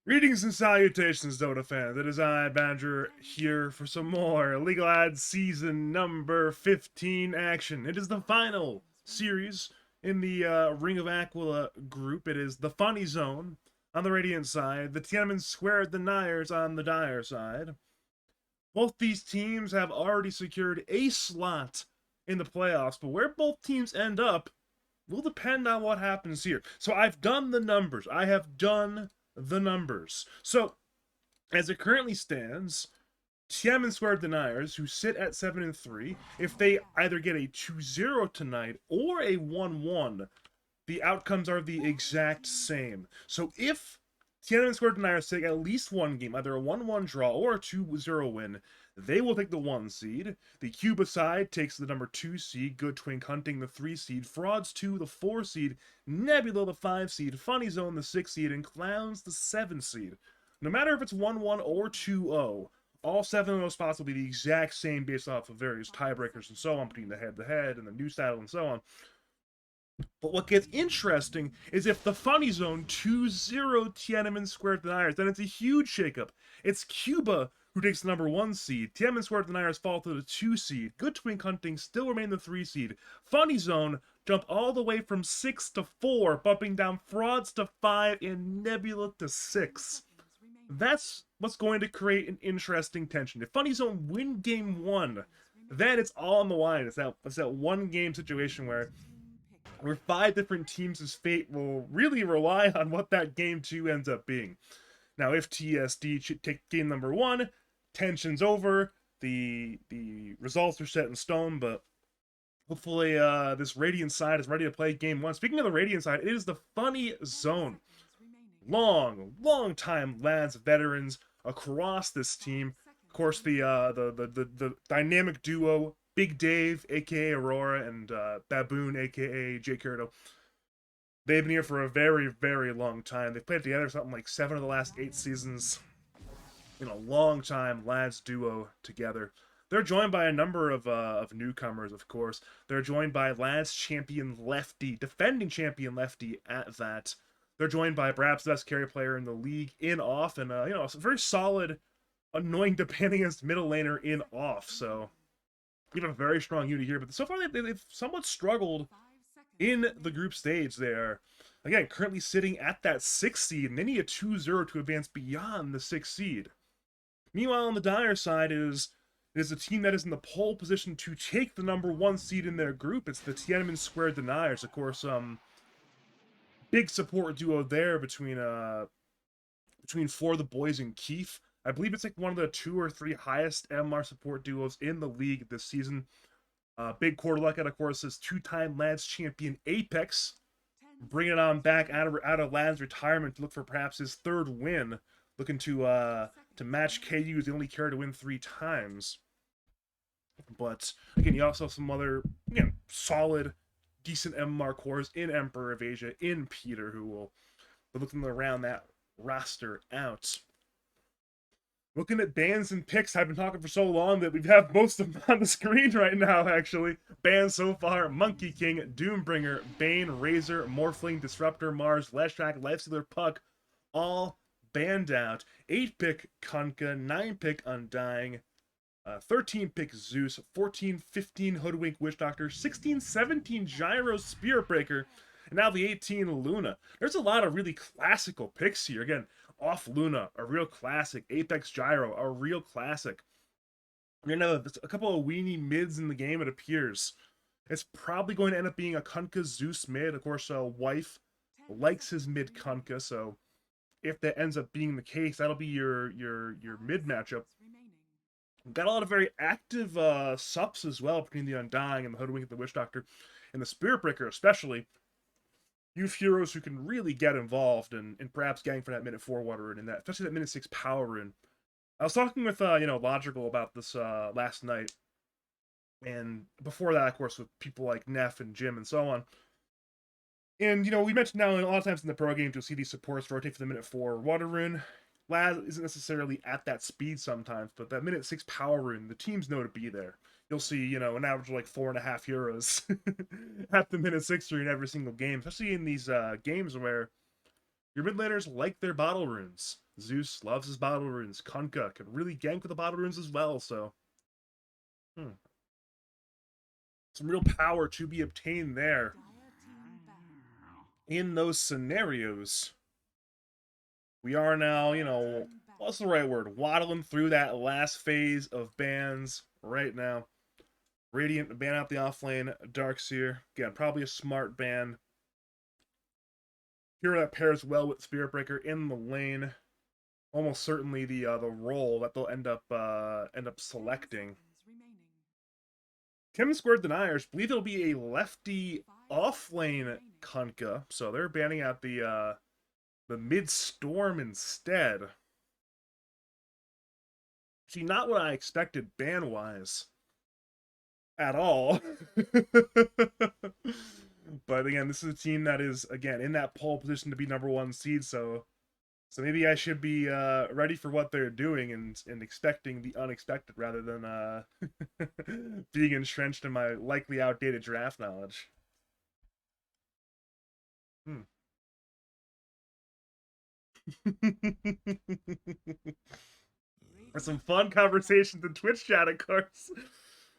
Greetings and salutations, Dota fans. It is I, Badger, here for some more League of Legends Season number 15 action. It is the final series in the Ring of Aquila group. It is the Funny Zone on the Radiant side, the Tiananmen Square Deniers on the Dire side. Both these teams have already secured a slot in the playoffs, but where both teams end up will depend on what happens here. So I've done the numbers. I have done the numbers. So as it currently stands, Tiananmen Square Deniers, who sit at 7-3, if they either get a 2-0 tonight or a 1-1, the outcomes are the exact same. So if Tiananmen Square Deniers take at least one game, either a 1-1 draw or a 2-0 win, they will take the 1 seed. The Cuba side takes the number 2 seed, Good Twink Hunting the 3 seed, Frauds 2 the 4 seed, Nebula the 5 seed, Funny Zone the 6 seed, and Clowns the 7 seed. No matter if it's 1-1 or 2-0, all 7 of those spots will be the exact same based off of various tiebreakers and so on, between the head-to-head and the new style and so on. But what gets interesting is if the Funny Zone 2-0 Tiananmen Square Deniers, then it's a huge shakeup. It's Cuba who takes the number 1 seed. Tiananmen Square Deniers fall to the 2 seed. Good Twink Hunting still remain the 3 seed. Funny Zone jump all the way from 6 to 4, bumping down Frauds to 5 and Nebula to 6. That's what's going to create an interesting tension. If Funny Zone win game 1, then it's all on the line. It's that one game situation where 5 different teams' fate will really rely on what that game 2 ends up being. Now, if TSD take game number 1, tension's over, the results are set in stone, but hopefully this Radiant side is ready to play game 1. Speaking of the Radiant side, it is the Funny Zone. Long time lads, veterans across this team. Of course, the dynamic duo Big Dave, aka Aurora, and Baboon, aka Jay Curto. They've been here for a very long time. They've played together something like 7 of the last 8 seasons. In a long time, lads duo together. They're joined by a number of newcomers, of course. They're joined by lads champion Lefty, defending champion Lefty at that. They're joined by perhaps the best carry player in the league in off, and a very solid, annoying depending against middle laner in off. So you have a very strong unit here, but so far they've somewhat struggled in the group stage. They're, again, currently sitting at that 6th seed, and they need a 2-0 to advance beyond the 6th seed. Meanwhile, on the Dire side is a team that is in the pole position to take the number 1 seed in their group. It's the Tiananmen Square Deniers. Of course, big support duo there between For the Boys and Keith. I believe it's like one of the 2 or 3 highest MR support duos in the league this season. Big quarter luck out, of course, is 2-time Lads champion Apex, bringing it on back out of Lads retirement to look for perhaps his 3rd win, looking to match KU as the only carrier to win 3 times. But again, you also have some other, again, solid, decent MR cores in Emperor of Asia, in Peter, who will be looking to round that roster out. Looking at bans and picks, I've been talking for so long that we have most of them on the screen right now, actually. Bans so far: Monkey King, Doombringer, Bane, Razor, Morphling, Disruptor, Mars, Leshrac, Lifestealer, Puck, all banned out. 8-pick Kunkka, 9-pick Undying, 13-pick Zeus, 14-15 Hoodwink Witch Doctor, 16-17 Gyro Spirit Breaker, and now the 18 Luna. There's a lot of really classical picks here. Again, off Luna, a real classic. Apex Gyro, a real classic. We're gonna have a couple of weenie mids in the game, it appears. It's probably going to end up being a Kunkka Zeus mid. Of course, Wife likes his mid Kunkka, so if that ends up being the case, that'll be your mid matchup. Got a lot of very active sups as well between the Undying and the Hoodwink and the Witch Doctor, and the Spirit Breaker especially. Youth heroes who can really get involved and perhaps gang for that minute 4 water rune and that, especially that minute 6 power rune. I was talking with Logical about this last night, and before that, of course, with people like Neff and Jim and so on. And we mentioned now a lot of times in the pro games you'll see these supports rotate for the minute 4 water rune. Laz isn't necessarily at that speed sometimes, but that minute 6 power rune, the teams know to be there. You'll see, an average of like 4.5 euros at the minute 6 rune every single game, especially in these games where Your mid laners like their bottle runes. Zeus loves his bottle runes. Kunkka can really gank with the bottle runes as well, so some real power to be obtained there. In those scenarios, we are now, what's the right word? Waddling through that last phase of bans right now. Radiant, ban out the offlane. Darkseer, again, probably a smart ban. Hero that pairs well with Spirit Breaker in the lane. Almost certainly the role that they'll end up selecting. Kim Squared Deniers believe it'll be a lefty offlane Kunkka, so they're banning out the mid storm instead. See, not what I expected ban wise at all. But again, this is a team that is again in that pole position to be #1 seed, so maybe I should be ready for what they're doing and expecting the unexpected rather than being entrenched in my likely outdated draft knowledge. For some fun conversations in Twitch chat, of course.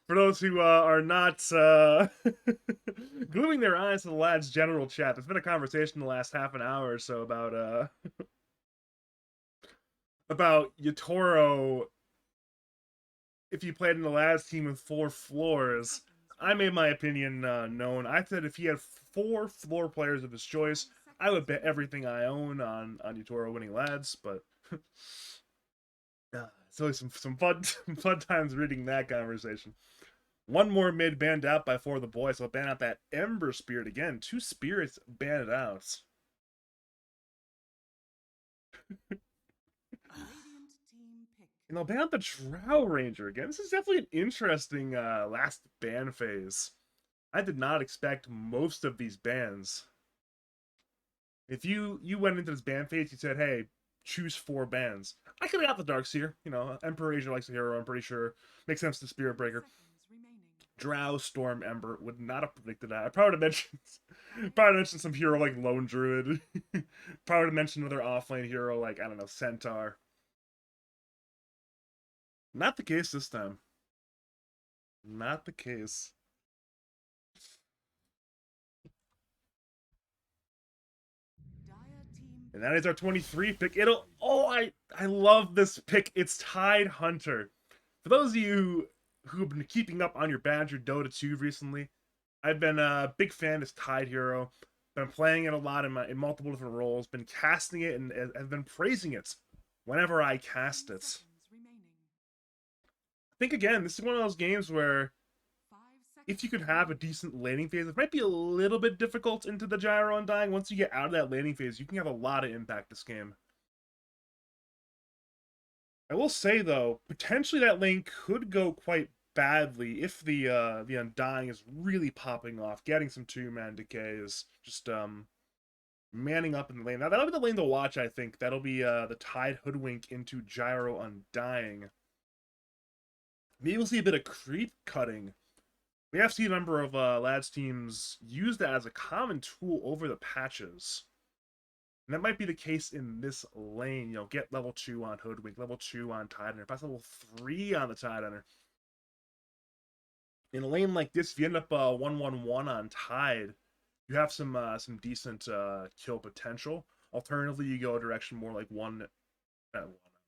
For those who are not gluing their eyes to the lad's general chat, there's been a conversation the last half an hour or so about Yatoro. If you played in the lad's team with 4 floors, I made my opinion known. I said if he had 4 floor players of his choice, I would bet everything I own on Yatoro winning lads, but it's always some fun times reading that conversation. One more mid banned out by 4 of the boys. So I'll ban out that Ember Spirit again. 2 spirits banned out. And I'll ban out the Drow Ranger again. This is definitely an interesting last ban phase. I did not expect most of these bans. If you went into this ban phase, you said, hey, choose 4 bans. I could have got the Darkseer. Emperor Asia likes the hero, I'm pretty sure. Makes sense to Spirit Breaker. Drow, Storm, Ember would not have predicted that. I probably would have mentioned some hero like Lone Druid. Probably would have mentioned another offlane hero like, I don't know, Centaur. Not the case this time. Not the case. And that is our 23 pick. I love this pick. It's Tide Hunter. For those of you who have been keeping up on your Badger Dota 2 recently, I've been a big fan of this Tide hero. Been playing it a lot in multiple different roles. Been casting it and have been praising it whenever I cast it. I think again, this is one of those games where if you could have a decent laning phase, it might be a little bit difficult into the Gyro Undying. Once you get out of that laning phase, you can have a lot of impact this game. I will say though, potentially that lane could go quite badly if the Undying is really popping off, getting some 2-man decays, just manning up in the lane. Now that'll be the lane to watch, I think. That'll be the Tide Hoodwink into Gyro Undying. Maybe we'll see a bit of creep cutting. We have seen a number of lads teams use that as a common tool over the patches. And that might be the case in this lane. Get level 2 on Hoodwink, level 2 on Tidehunter, pass level 3 on the Tidehunter. In a lane like this, if you end up 1-1-1 on Tide, you have some decent kill potential. Alternatively, you go a direction more like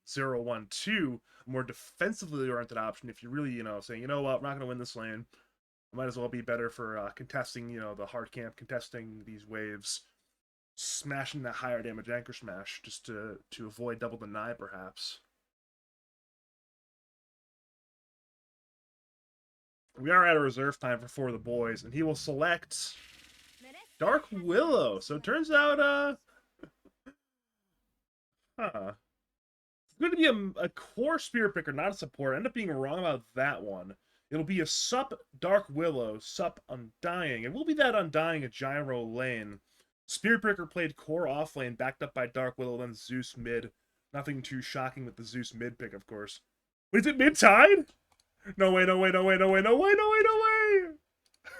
0-1-2, more defensively oriented option. If you're really, saying, you know what, we're not going to win this lane. It might as well be better for contesting, the hard camp, contesting these waves, smashing that higher damage anchor smash just to avoid double deny, perhaps. We are at a reserve time for 4 of the boys, and he will select Dark Willow. So it turns out, it's going to be a core Spirit Picker, not a support. I end up being wrong about that one. It'll be a sup Dark Willow, sup Undying. It will be that Undying a Gyro lane. Spirit Breaker played core off lane, backed up by Dark Willow, then Zeus mid. Nothing too shocking with the Zeus mid pick, of course. Wait, is it mid-tide? No way, no way, no way, no way, no way, no way, no way!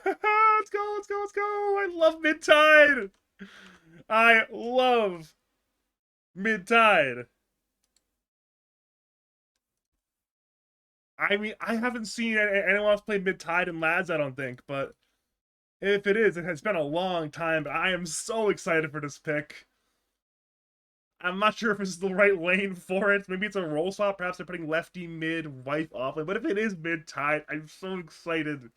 Let's go, let's go, let's go! I love mid-tide! I love Mid-tide. I mean, I haven't seen anyone else play mid-tide in lads, I don't think, but if it is, it has been a long time, but I am so excited for this pick. I'm not sure if this is the right lane for it. Maybe it's a roll swap. Perhaps they're putting lefty mid, wife off lane. But if it is mid-tide, I'm so excited.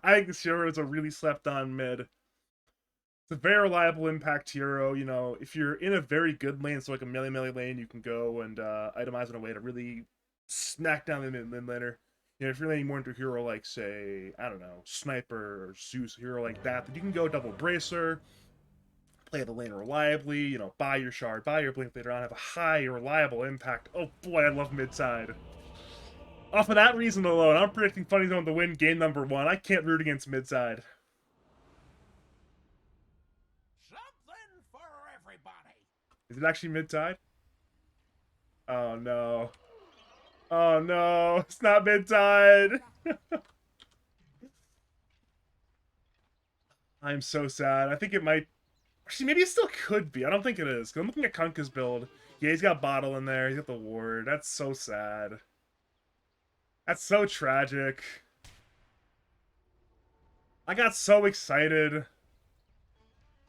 I think this hero is a really slept-on mid. It's a very reliable impact hero. You know, if you're in a very good lane, so like a melee lane, you can go and itemize in a way to really smack down the mid laner. You know, if you're leaning more into a hero like, say, I don't know, Sniper or Zeus, a hero like that, then you can go double Bracer, play the lane reliably, you know, buy your shard, buy your blink later on, have a high, reliable impact. Oh boy, I love mid-side. Off of that reason alone, I'm predicting Funny Zone to win game number 1. I can't root against mid-side. Something for everybody. Is it actually mid-tide? Oh no. Oh no, it's not mid-tide. I'm so sad. I think it might... Actually, maybe it still could be. I don't think it is. Because I'm looking at Kunkka's build. Yeah, he's got Bottle in there. He's got the Ward. That's so sad. That's so tragic. I got so excited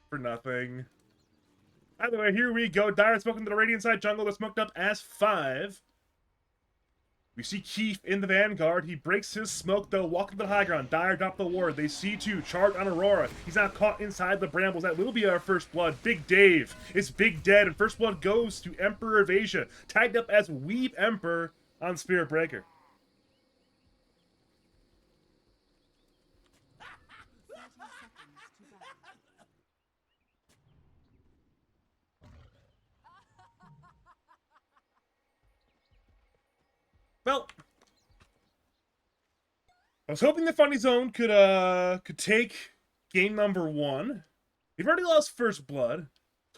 for nothing. Either way, here we go. Dire smoke into the Radiant side jungle. They're smoked up as 5. We see Keith in the Vanguard. He breaks his smoke, though, walking to the high ground. Dire drop the ward. They C2, charge on Aurora. He's now caught inside the brambles. That will be our first blood. Big Dave is big dead, and first blood goes to Emperor of Asia, tagged up as Weeb Emperor on Spirit Breaker. Well, I was hoping the Funny Zone could take game number 1. We've already lost first blood.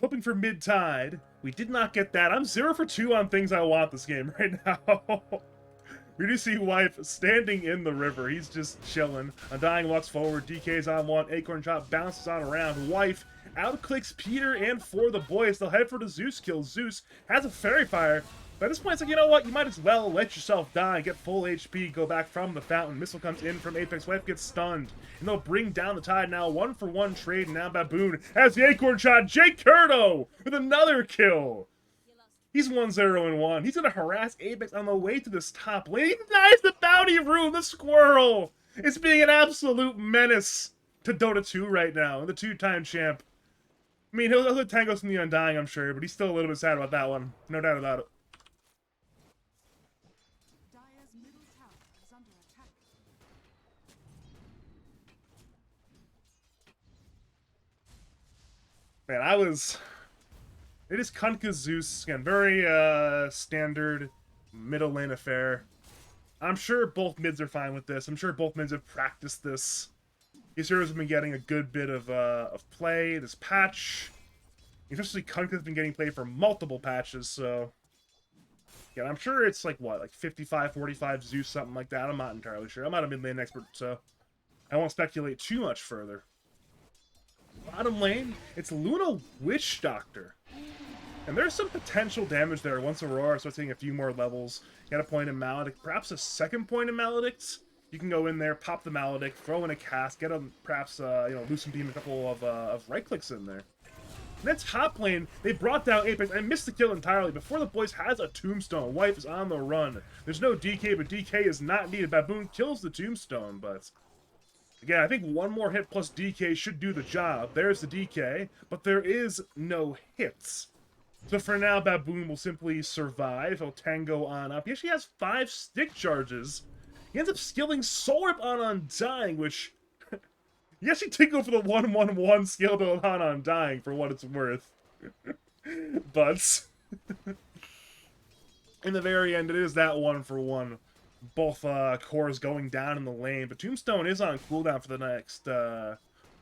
Hoping for mid-tide. We did not get that. I'm 0 for 2 on things I want this game right now. We do see Wife standing in the river. He's just chilling. Undying walks forward. DK's on 1. Acorn Chop bounces on around. Wife outclicks Peter and for the boys. They'll head for the Zeus kill. Zeus has a Fairy Fire. But at this point, it's like, you know what? You might as well let yourself die, get full HP, go back from the fountain. Missile comes in from Apex. Wife gets stunned. And they'll bring down the tide now. 1-for-1 trade. And now Baboon has the Acorn Shot. Jake Curto with another kill. He's 1-0-1. He's going to harass Apex on the way to this top lane. He denies the bounty room. The squirrel is being an absolute menace to Dota 2 right now. The 2-time champ. I mean, he'll hit Tangos from the Undying, I'm sure, but he's still a little bit sad about that one. No doubt about it. Man, it is Kunkka Zeus. Again, very standard middle lane affair. I'm sure both mids are fine with this. I'm sure both mids have practiced this. These heroes have been getting a good bit of play this patch. Especially Kunkka's been getting played for multiple patches, so... Yeah, I'm sure it's like, what, like 55-45 Zeus, something like that. I'm not entirely sure. I'm not a mid lane expert, so I won't speculate too much further. Bottom lane, it's Luna Witch Doctor. And there's some potential damage there once Aurora starts hitting a few more levels. Get a point in Maledict, perhaps a second point in Maledict. You can go in there, pop the Maledict, throw in a cast, get a perhaps Lucent Beam, a couple of right clicks in there. That's top lane. They brought down Apex. I missed the kill entirely. Before the boys has a tombstone. Wife is on the run. There's no DK, but DK is not needed. Baboon kills the tombstone, but... Again, I think one more hit plus DK should do the job. There's the DK, but there is no hits. So for now, Baboon will simply survive. He'll tango on up. He actually has 5 stick charges. He ends up skilling Soul Rip on Undying, which... You actually did go for the 1-1-1 skill build on Undying, for what it's worth. But... in the very end, it is that 1-for-1. Both cores going down in the lane, but Tombstone is on cooldown for the next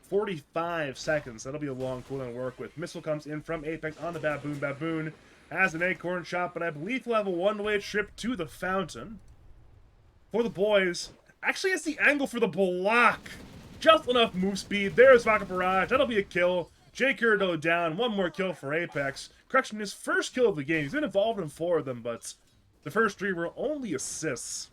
45 seconds. That'll be a long cooldown to work with. Missile comes in from Apex on the Baboon. Baboon has an Acorn Shot, but I believe he'll have a one-way trip to the fountain. For the boys, actually has the angle for the block. Just enough move speed. There's Rocket Barrage. That'll be a kill. J. Curdo down. One more kill for Apex. Correction, his first kill of the game. He's been involved in 4 of them, but the first 3 were only assists.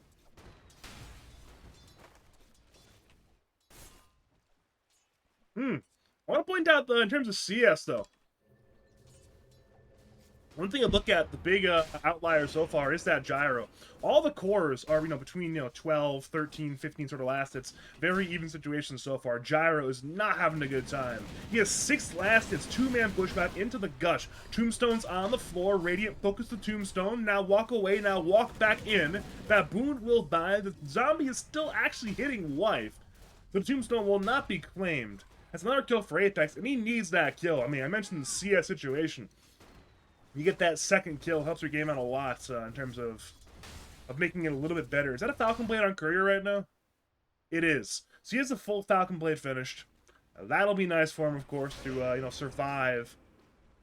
I want to point out, though, in terms of CS, though, one thing to look at, the big outlier so far is that gyro. All the cores are, between, 12, 13, 15 sort of last hits. Very even situations so far. Gyro is not having a good time. He has 6 last hits, 2-man pushback into the gush. Tombstone's on the floor. Radiant focus the tombstone. Now walk away. Now walk back in. Baboon will die. The zombie is still actually hitting wife. The tombstone will not be claimed. That's another kill for Apex, and he needs that kill. I mean, I mentioned the CS situation. You get that second kill, helps your game out a lot in terms of making it a little bit better. Is that a Falcon Blade on Courier right now? It is. So he has the full Falcon Blade finished. That'll be nice for him, of course, to survive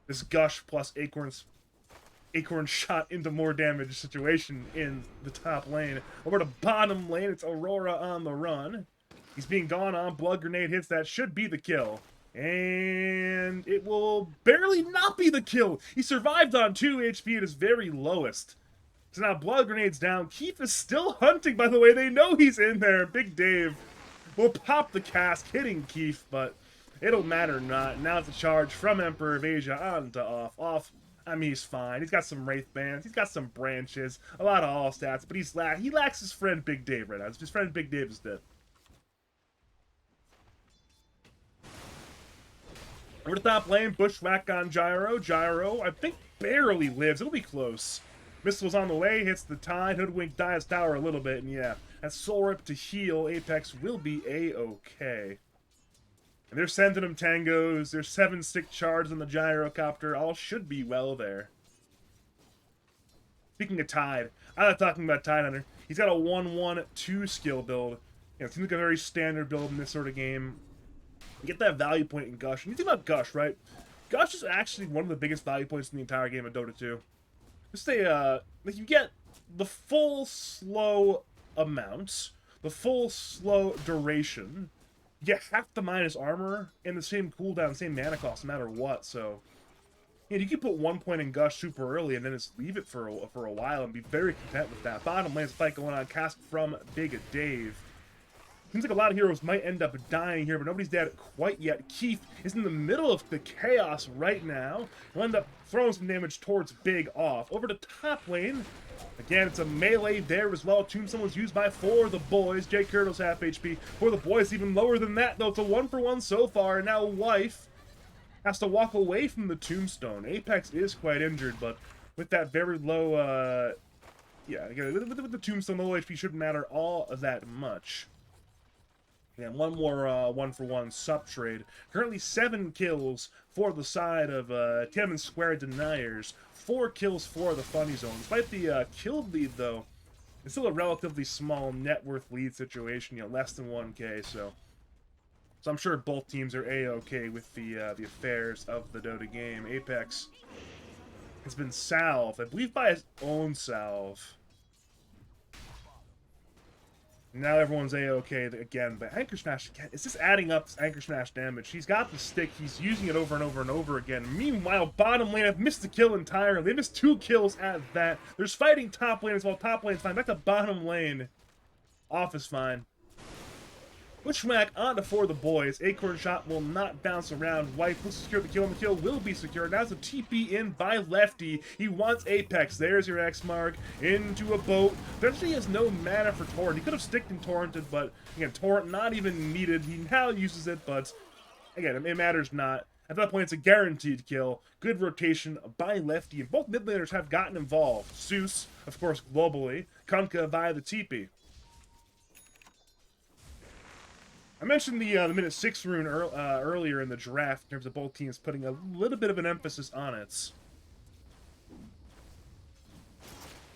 this Gush plus Acorn shot into more damage situation in the top lane. Over to bottom lane, it's Aurora on the run. He's being gone on. Blood Grenade hits. That should be the kill. And it will barely not be the kill. He survived on 2 HP at his very lowest. So now Blood Grenade's down. Keith is still hunting, by the way. They know he's in there. Big Dave will pop the cask, hitting Keith, but it'll matter not. Now it's a charge from Emperor of Asia on to off. Off, I mean, he's fine. He's got some Wraith Bands. He's got some branches. A lot of all stats, but he lacks his friend Big Dave right now. His friend Big Dave is dead. Over the top lane, Bushwhack on Gyro. Gyro, I think, barely lives. It'll be close. Missile's on the way, hits the Tide. Hoodwink dies tower a little bit, and yeah, that Soul Rip to heal Apex will be A-okay. And they're sending him tangos. There's 7 stick charges on the Gyrocopter. All should be well there. Speaking of Tide, I love talking about Tide Hunter. He's got a 1-1-2 skill build. It seems like a very standard build in this sort of game. You get that value point in Gush. And you think about Gush, right? Gush is actually one of the biggest value points in the entire game of Dota 2. Just like you get the full slow amount, the full slow duration. You get half the minus armor and the same cooldown, same mana cost, no matter what. So, yeah, you can put 1 point in Gush super early and then just leave it for a while and be very content with that. Bottom lane's fight going on. Cast from Big Dave. Seems like a lot of heroes might end up dying here, but nobody's dead quite yet. Keith is in the middle of the chaos right now. He'll end up throwing some damage towards Big off. Over to top lane. Again, it's a melee there as well. Tombstone was used by For the Boys. Jake Curdle's half HP. For the Boys even lower than that, though. It's a 1-for-1 so far. And now Wife has to walk away from the Tombstone. Apex is quite injured, but with that very low, yeah, again, with the Tombstone, low HP shouldn't matter all that much. And one more 1-for-1 sub-trade. Currently 7 kills for the side of Tiananmen Square Deniers. 4 kills for the Funny Zone. Despite the kill lead, though, it's still a relatively small net worth lead situation, less than 1k, so I'm sure both teams are A-okay with the affairs of the Dota game. Apex has been salved, I believe by his own salve. Now everyone's A-okay again, but Anchor Smash, again, it's just adding up this Anchor Smash damage. He's got the stick, he's using it over and over and over again. Meanwhile, bottom lane have missed the kill entirely. They missed 2 kills at that. There's fighting top lane as well. Top lane's fine. Back to bottom lane. Off is fine. Bushwhack onto For the Boys. Acorn shot will not bounce around. Wife will secure the kill, and the kill will be secured. Now it's a TP in by Lefty. He wants Apex. There's your X mark. Into a boat. There actually has no mana for Torrent. He could have sticked and torrented, but again, Torrent not even needed. He now uses it, but again, it matters not. At that point, it's a guaranteed kill. Good rotation by Lefty, and both mid laners have gotten involved. Zeus, of course, globally. Kunkka via the TP. I mentioned the minute 6 rune earlier in the draft in terms of both teams putting a little bit of an emphasis on it.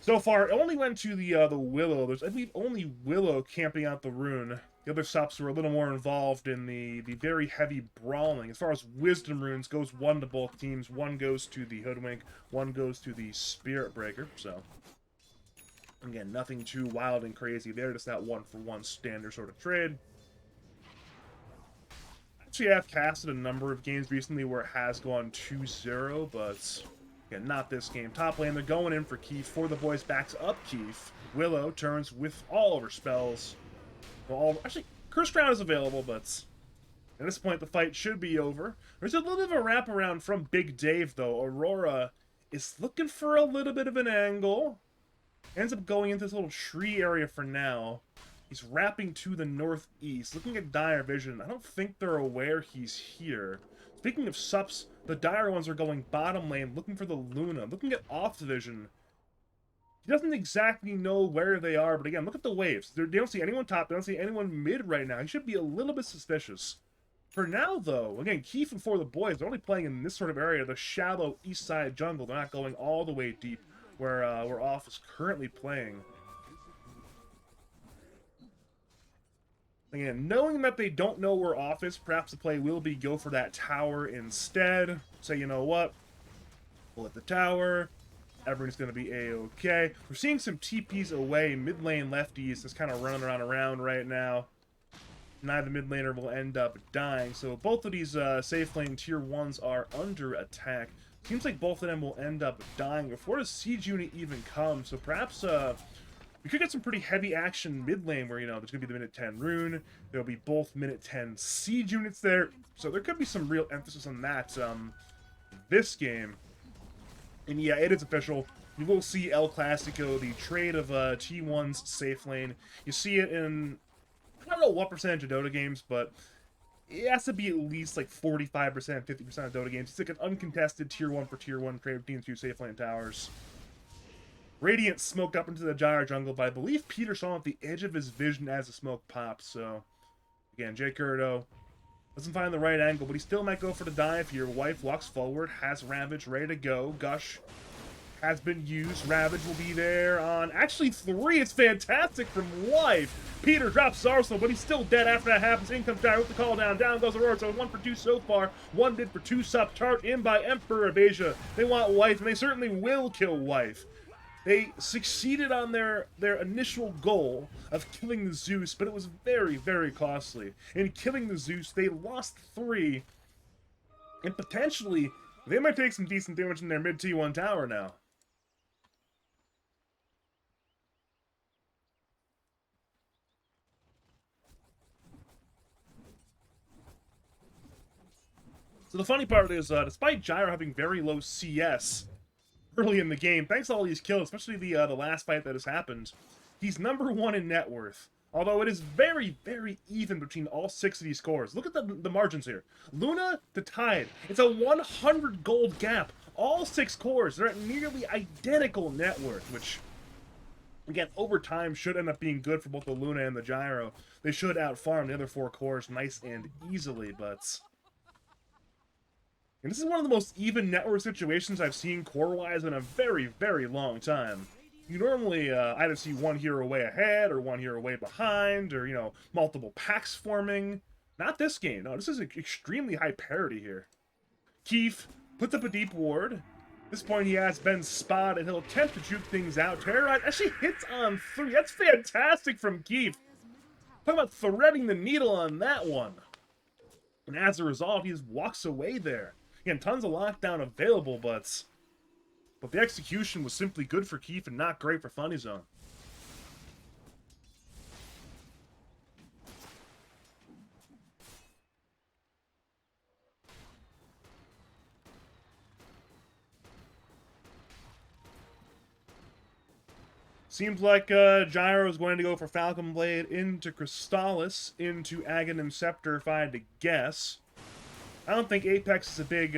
So far, it only went to the Willow. There's, I believe, only Willow camping out the rune. The other subs were a little more involved in the very heavy brawling. As far as Wisdom runes, goes 1 to both teams. 1 goes to the Hoodwink, 1 goes to the Spirit Breaker. So, again, nothing too wild and crazy there. Just that 1-for-1 standard sort of trade. Actually, I've casted a number of games recently where it has gone 2-0, but Again, not this game. Top lane, they're going in for Keith. For the boys, backs up Keith. Willow turns with all of her spells. Well, actually, Curse Crown is available, but at this point, the fight should be over. There's a little bit of a wraparound from Big Dave, though. Aurora is looking for a little bit of an angle. Ends up going into this little tree area for now. He's wrapping to the northeast, looking at Dire Vision. I don't think they're aware he's here. Speaking of sups, the Dire ones are going bottom lane, looking for the Luna, looking at off Vision. He doesn't exactly know where they are, but again, look at the waves. They don't see anyone top, they don't see anyone mid right now. He should be a little bit suspicious. For now, though, again, Keith and For the Boys, they're only playing in this sort of area, the shallow east side jungle. They're not going all the way deep where Off is currently playing. Again, knowing that they don't know where Off is, perhaps the play will be go for that tower instead. Say, you know what? We'll hit the tower. Everything's going to be A-okay. We're seeing some TPs away. Mid lane lefties just kind of running around right now. Neither mid laner will end up dying. So both of these safe lane tier 1s are under attack. Seems like both of them will end up dying before the siege unit even comes. So perhaps we could get some pretty heavy action mid lane where, you know, there's going to be the minute 10 rune. There'll be both minute 10 siege units there. So there could be some real emphasis on that this game. And yeah, it is official. You will see El Clasico, the trade of T1's safe lane. You see it in, I don't know what percentage of Dota games, but it has to be at least like 45%, 50% of Dota games. It's like an uncontested tier 1 for tier 1 trade between 2 safe lane towers. Radiant smoked up into the Gyre jungle, but I believe Peter saw him at the edge of his vision as the smoke popped. So, again, Jay Curto doesn't find the right angle, but he still might go for the dive here. Wife walks forward, has Ravage ready to go. Gush has been used. Ravage will be there on actually 3. It's fantastic from Wife. Peter drops Arsenal, but he's still dead after that happens. In comes Dire with the call down. Down goes Aurora. So 1 for 2 so far. 1 bid for 2 sub. Charged in by Emperor of Asia. They want Wife, and they certainly will kill Wife. They succeeded on their initial goal of killing the Zeus, but it was very, very costly. In killing the Zeus, they lost 3, and potentially, they might take some decent damage in their mid T1 tower now. So the funny part is, despite Gyro having very low CS early in the game, thanks to all these kills, especially the last fight that has happened, he's #1 in net worth. Although it is very, very even between all 6 of these cores. Look at the margins here. Luna to Tide. It's a 100 gold gap. All 6 cores, they're at nearly identical net worth, which, again, over time should end up being good for both the Luna and the Gyro. They should outfarm the other 4 cores nice and easily, but... And this is one of the most even network situations I've seen core-wise in a very, very long time. You normally either see one hero way ahead, or one hero way behind, or, you know, multiple packs forming. Not this game. No, this is extremely high parity here. Keith puts up a deep ward. At this point, he has been spotted. He'll attempt to juke things out. Terrorize actually hits on 3. That's fantastic from Keith. Talk about threading the needle on that one. And as a result, he just walks away there. Again, tons of lockdown available, but the execution was simply good for Keith and not great for Funny Zone. Seems like Gyro is going to go for Falcon Blade into Crystallis, into Aghanim Scepter, if I had to guess. I don't think Apex is a big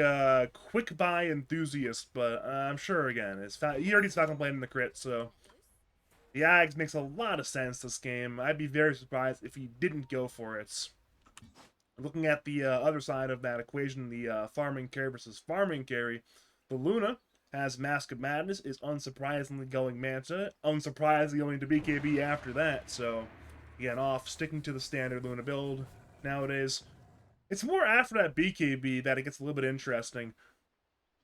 quick buy enthusiast, but I'm sure, again, he already has Falcon Blade in the crit, so the Ags makes a lot of sense this game. I'd be very surprised if he didn't go for it. Looking at the other side of that equation, the farming carry versus farming carry, the Luna has Mask of Madness, is unsurprisingly going Manta, unsurprisingly going to BKB after that, so again, off, sticking to the standard Luna build nowadays. It's more after that BKB that it gets a little bit interesting.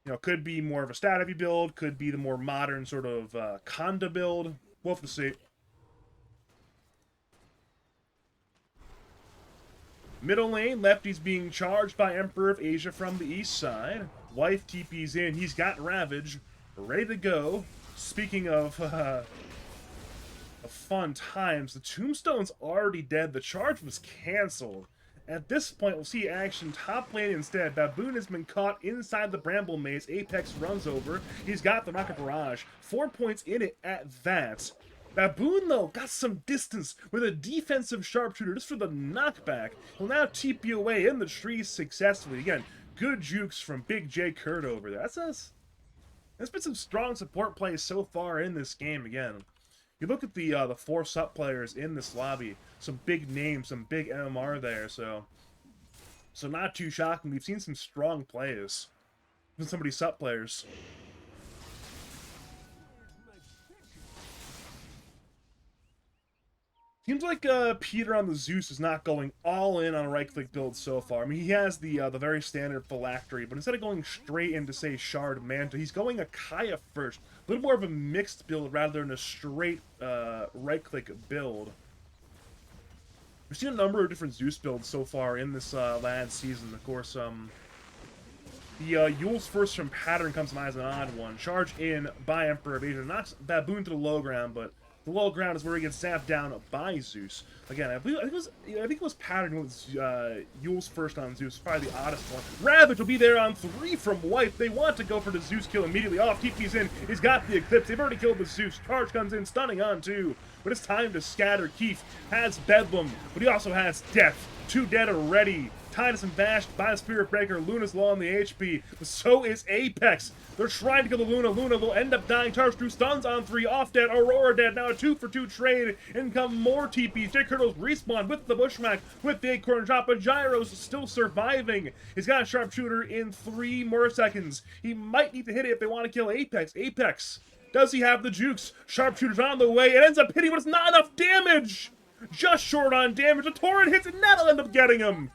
You know, could be more of a stat-heavy build, could be the more modern sort of Conda build. We'll have to see. Middle lane, lefties being charged by Emperor of Asia from the east side. Wife TP's in. He's got Ravage ready to go. Speaking of fun times, the Tombstone's already dead. The charge was canceled. At this point, we'll see action top lane instead. Baboon has been caught inside the Bramble Maze. Apex runs over. He's got the Rocket Barrage. 4 points in it at that. Baboon, though, got some distance with a defensive sharpshooter just for the knockback. He'll now TP away in the trees successfully. Again, good jukes from Big J Kurt over there. There's been some strong support plays so far in this game again. You look at the 4 sup players in this lobby, some big names, some big MMR there, so not too shocking. We've seen some strong plays from some of these sup players. Seems like Peter on the Zeus is not going all in on a right-click build so far. I mean, he has the very standard phylactery, but instead of going straight into, say, Shard Manta, he's going Akaya first. A little more of a mixed build rather than a straight right-click build. We've seen a number of different Zeus builds so far in this lad season. Of course, the Yule's first from Pattern comes to mind as an odd one. Charge in by Emperor of Asia. Knocks Baboon to the low ground, but the low ground is where he gets zapped down by Zeus. Again, I think it was Pattern with Yule's first on Zeus. Probably the oddest one. Ravage will be there on 3 from Wife. They want to go for the Zeus kill immediately off. TP's in. He's got the Eclipse. They've already killed the Zeus. Charge comes in, stunning on 2. But it's time to scatter. Keith has Bedlam, but he also has Death. 2 dead already. Titus and bashed by the Spirit Breaker. Luna's low on the HP, but so is Apex. They're trying to kill the Luna. Luna will end up dying. Charge through stuns on 3. Off dead. Aurora dead. Now a 2-for-2 trade. In come more TPs. Jake Hurdles respawn with the Bushwhack, with the Acorn Drop, but Gyro's still surviving. He's got a sharpshooter in 3 more seconds. He might need to hit it if they want to kill Apex. Apex, does he have the jukes? Sharpshooter's on the way. It ends up hitting, but it's not enough damage. Just short on damage. The torrent hits, and that'll end up getting him.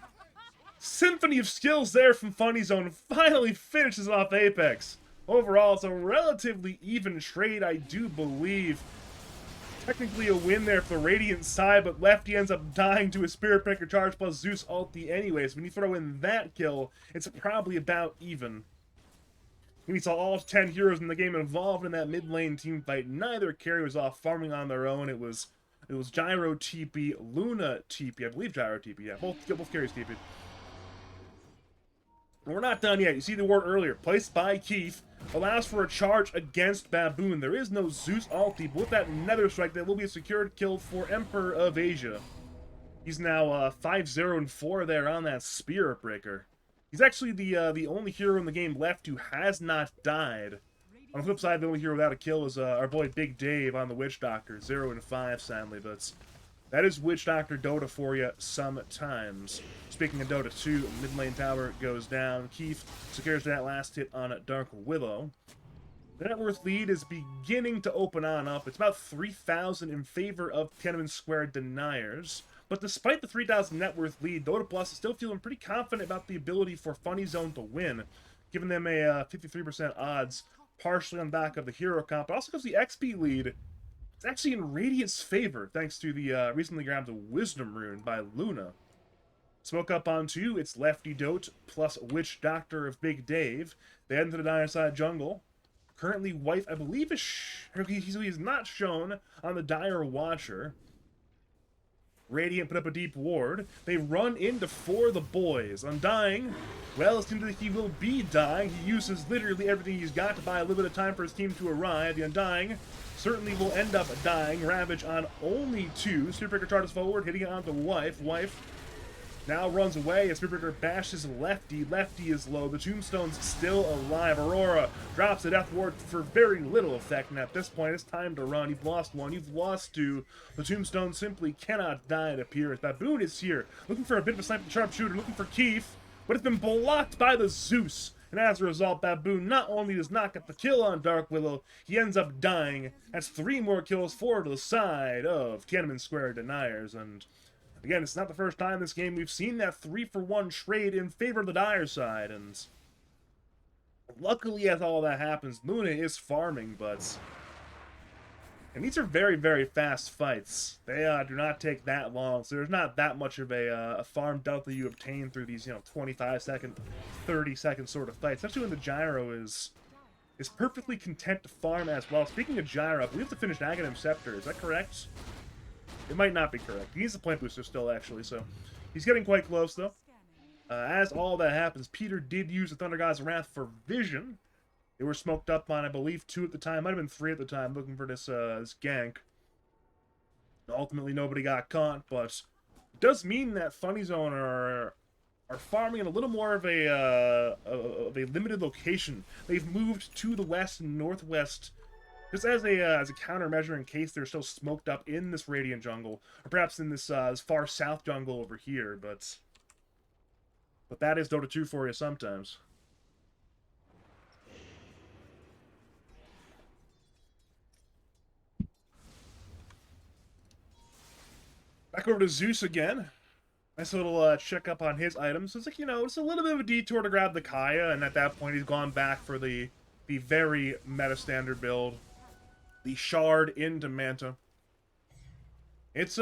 Symphony of skills there from Funny Zone. Finally finishes off Apex. Overall, it's a relatively even trade, I do believe. Technically a win there for the Radiant side, but Lefty ends up dying to a Spirit Breaker charge plus Zeus ulti anyways. When you throw in that kill, it's probably about even. We saw all 10 heroes in the game involved in that mid lane team fight. Neither carry was off farming on their own. It was Gyro TP, Luna TP. I believe Gyro TP. Yeah, both carries TP. We're not done yet. You see the ward earlier. Placed by Keith. Allows for a charge against Baboon. There is no Zeus ulti, but with that Nether Strike, there will be a secured kill for Emperor of Asia. He's now 5-0-4 there on that Spirit Breaker. He's actually the only hero in the game left who has not died. On the flip side, the only hero without a kill is our boy Big Dave on the Witch Doctor. 0-5, sadly, but that is Witch Doctor Dota for you sometimes. Speaking of Dota 2, mid lane tower goes down. Keith secures that last hit on Dark Willow. The net worth lead is beginning to open on up. It's about 3,000 in favor of Tiananmen Square Deniers. But despite the 3,000 net worth lead, Dota Plus is still feeling pretty confident about the ability for Funny Zone to win, giving them a 53% odds, partially on the back of the hero comp, but also because the XP lead, it's actually in Radiant's favor, thanks to the recently grabbed Wisdom Rune by Luna. Smoke up on 2, it's Lefty Dote plus Witch Doctor of Big Dave. They head into the Dire Side jungle. Currently, Wife, I believe, he's not shown on the Dire Watcher. Radiant put up a deep ward. They run into for the boys. Undying, well, it seems like he will be dying. He uses literally everything he's got to buy a little bit of time for his team to arrive. The Undying certainly will end up dying. Ravage on only 2. Spirit Breaker charges forward, hitting it onto Wife. Wife now runs away as Spirit Breaker bashes Lefty. Lefty is low. The Tombstone's still alive. Aurora drops a death ward for very little effect, and at this point, it's time to run. You've lost 1. You've lost 2. The Tombstone simply cannot die, it appears. Baboon is here, looking for a bit of a sniper sharpshooter, looking for Keith, but it's been blocked by the Zeus. And as a result, Baboon not only does not get the kill on Dark Willow, he ends up dying. That's 3 more kills forward to the side of Tiananmen Square Deniers, and again, it's not the first time this game we've seen that 3-for-1 trade in favor of the Dire side, and luckily as all that happens, Luna is farming, but And these are very, very fast fights. They do not take that long, so there's not that much of a farm delta you obtain through these, 25-second, 30-second sort of fights. Especially when the gyro is perfectly content to farm as well. Speaking of gyro, I believe to finish Aghanim Scepter. Is that correct? It might not be correct. He needs a plant booster still, actually, so he's getting quite close, though. As all that happens, Peter did use the Thunder God's Wrath for vision. They were smoked up on, I believe, 2 at the time. Might have been 3 at the time, looking for this gank. Ultimately, nobody got caught, but it does mean that Funny Zone are farming in a little more of a limited location. They've moved to the west and northwest, just as a countermeasure in case they're still smoked up in this Radiant jungle, or perhaps in this far south jungle over here. But that is Dota 2 for you sometimes. Back over to Zeus again. Nice little check up on his items. It's like, it's a little bit of a detour to grab the Kaya, and at that point he's gone back for the very meta standard build. The Shard into Manta. It's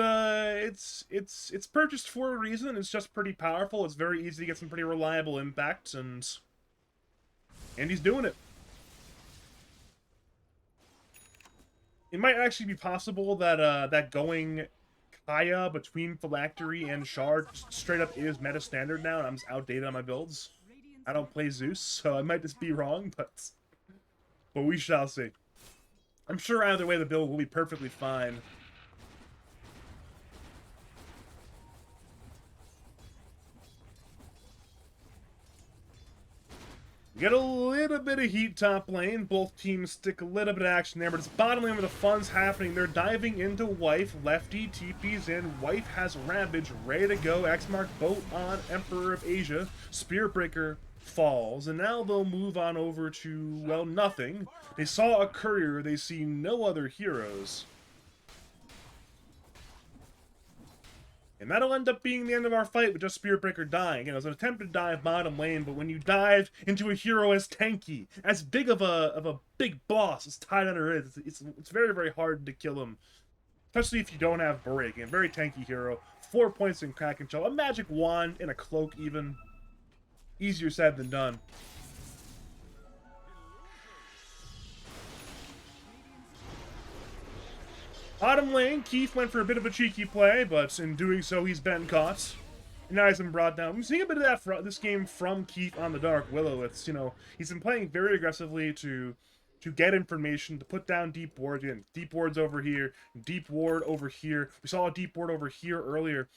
purchased for a reason. It's just pretty powerful. It's very easy to get some pretty reliable impacts, and he's doing it. It might actually be possible that that going Kaya between Phylactery and Shard straight up is meta standard now, and I'm just outdated on my builds. I don't play Zeus, so I might just be wrong, but we shall see. I'm sure either way the build will be perfectly fine. We get a little bit of heat top lane. Both teams stick a little bit of action there, but it's bottom lane where the fun's happening. They're diving into Wife. Lefty TP's in. Wife has Ravage ready to go. X-Mark boat on Emperor of Asia. Spearbreaker falls, and now they'll move on over to, well, nothing. They saw a courier. They see no other heroes. And that'll end up being the end of our fight with just Spearbreaker dying. It was an attempted dive bottom lane, but when you dive into a hero as tanky, as big of a big boss as Tidehunter is, it's very, very hard to kill him. Especially if you don't have break. A very tanky hero. 4 points in Kraken Shell. A magic wand and a cloak even. Easier said than done. Bottom lane, Keith went for a bit of a cheeky play, but in doing so, he's been caught. And now he's been brought down. We're seeing a bit of that this game from Keith on the Dark Willow. It's, he's been playing very aggressively to get information, to put down deep wards. Again, deep wards over here, deep ward over here. We saw a deep ward over here earlier.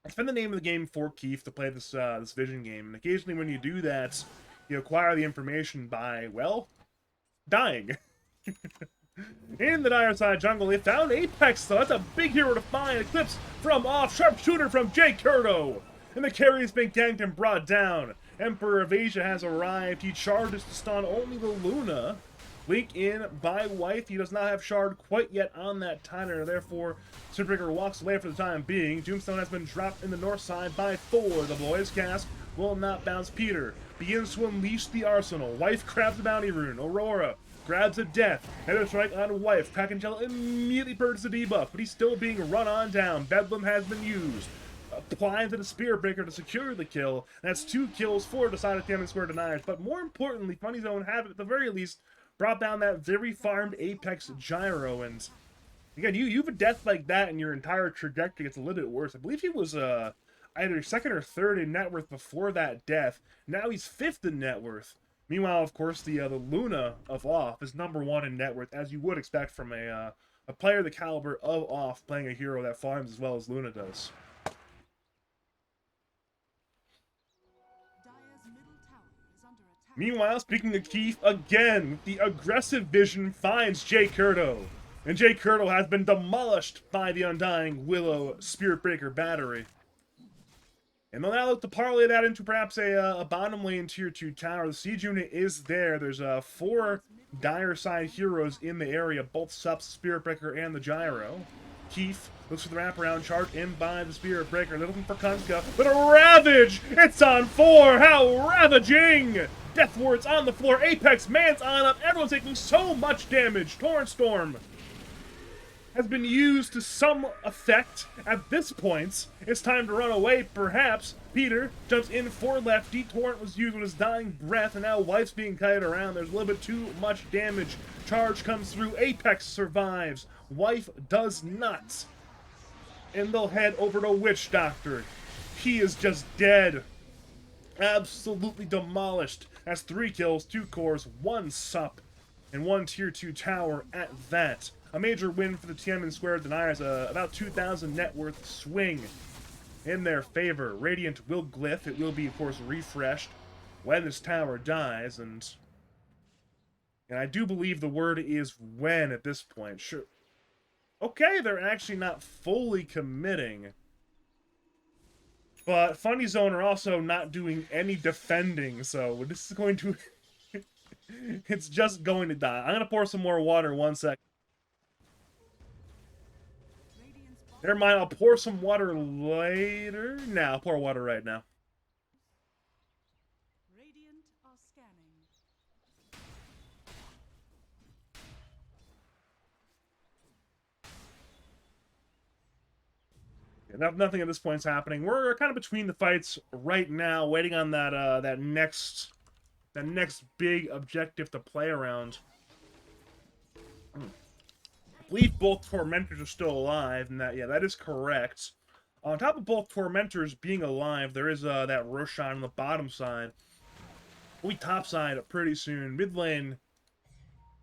It's been the name of the game for Keith to play this this vision game. And occasionally when you do that, you acquire the information by, well, dying. In the dire side jungle, they found Apex, though. That's a big hero to find. Eclipse from off, sharpshooter from J. Curto. And the carry's been ganked and brought down. Emperor of Asia has arrived. He charges to stun only the Luna. Link in by Wife. He does not have Shard quite yet on that Tidehunter. Therefore, Spearbreaker walks away for the time being. Doomstone has been dropped in the north side by Thor. The boys cast will not bounce Peter. Begins to unleash the arsenal. Wife grabs the bounty rune. Aurora grabs a death. Header strike on Wife. Kraken Shell immediately purges the debuff, but he's still being run on down. Bedlam has been used. Applies to the Spearbreaker to secure the kill. That's 2 kills, 4 decided damage square deniers. But more importantly, Funny Zone have, at the very least, brought down that very farmed Apex Gyro. And again, you have a death like that and your entire trajectory gets a little bit worse. I believe he was either 2nd or 3rd in net worth before that death. Now he's 5th in net worth. Meanwhile, of course, the Luna of Off is #1 in net worth, as you would expect from a player the caliber of Off playing a hero that farms as well as Luna does. Meanwhile, speaking of Keith, again, the aggressive vision finds J. Curto. And J. Curto has been demolished by the Undying Willow Spearbreaker battery. And they'll now look to parlay that into perhaps a bottom lane tier 2 tower. The siege unit is there. There's 4 dire side heroes in the area, both Sups, Spearbreaker, and the Gyro. Keith looks for the wraparound chart in by the Spearbreaker. They're looking for Kunska, but a Ravage! It's on 4! How ravaging! Death Ward's on the floor. Apex Man's on up. Everyone's taking so much damage. Torrent Storm has been used to some effect. At this point, it's time to run away, perhaps. Peter jumps in for Lefty. Torrent was used with his dying breath, and now Wife's being kited around. There's a little bit too much damage. Charge comes through. Apex survives. Wife does not. And they'll head over to Witch Doctor. He is just dead. Absolutely demolished. That's 3 kills, 2 cores, 1 sup, and 1 tier 2 tower at that. A major win for the Tiananmen Square Deniers, about 2,000 net worth swing in their favor. Radiant will glyph. It will be, of course, refreshed when this tower dies, and I do believe the word is when at this point. Sure. Okay, they're actually not fully committing. But Funny Zone are also not doing any defending, so this is going to... it's just going to die. I'm going to pour some more water 1 sec. Never mind, I'll pour some water later. Nah, I'll pour water right now. Radiant are scanning. Yeah, nothing at this point is happening. We're kind of between the fights right now, waiting on that that next big objective to play around. I believe both Tormentors are still alive, and that is correct. On top of both Tormentors being alive, there is that Roshan on the bottom side. We'll be top side pretty soon. Mid lane,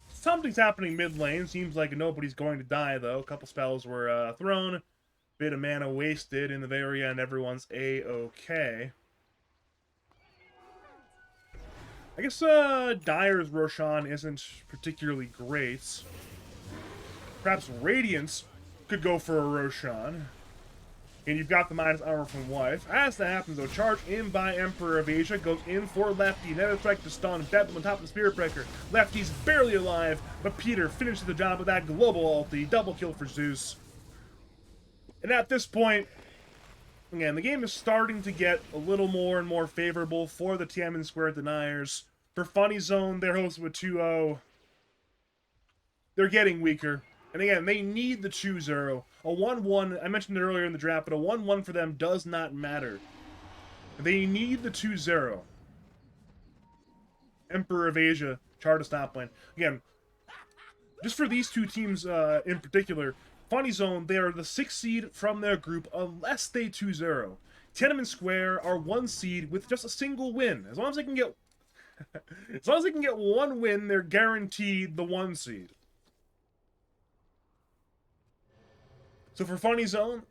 something's happening mid lane. Seems like nobody's going to die, though. A couple spells were thrown. Bit of mana wasted in the very end. Everyone's A-okay. I guess Dire's Roshan isn't particularly great. Perhaps Radiance could go for a Roshan. And you've got the minus armor from Wife. As that happens, though, charge in by Emperor of Asia. Goes in for Lefty. Nether Strike to stun. Bedlam on top of the Spirit Breaker. Lefty's barely alive, but Peter finishes the job with that global ulti. Double kill for Zeus. And at this point, again, the game is starting to get a little more and more favorable for the Tiananmen Square Deniers. For Funny Zone, they're hosted with 2-0. They're getting weaker. And again, they need the 2-0. A 1-1, I mentioned it earlier in the draft, but a 1-1 for them does not matter. They need the 2-0. Emperor of Asia, chart to stop lane. Again, just for these two teams in particular, Funny Zone, they are the 6th seed from their group unless they 2-0. Tiananmen Square are 1 seed with just a single win. As long as they can get as long as they can get 1 win, they're guaranteed the 1 seed. So for Funny Zone,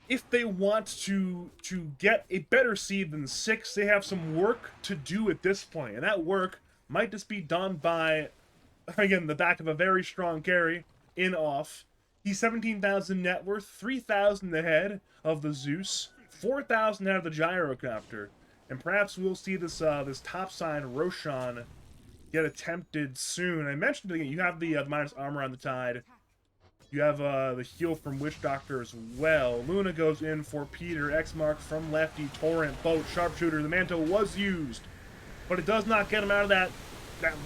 if they want to get a better seed than 6, they have some work to do at this point. And that work might just be done by, again, the back of a very strong carry in off. He's 17,000 net worth, 3,000 ahead of the Zeus, 4,000 ahead of the Gyrocopter. And perhaps we'll see this this topside Roshan get attempted soon. I mentioned again, you have the minus armor on the Tide. You have the heal from Witch Doctor as well. Luna goes in for Peter. X-Mark from Lefty. Torrent, Boat, Sharpshooter. The Mantle was used, but it does not get him out of that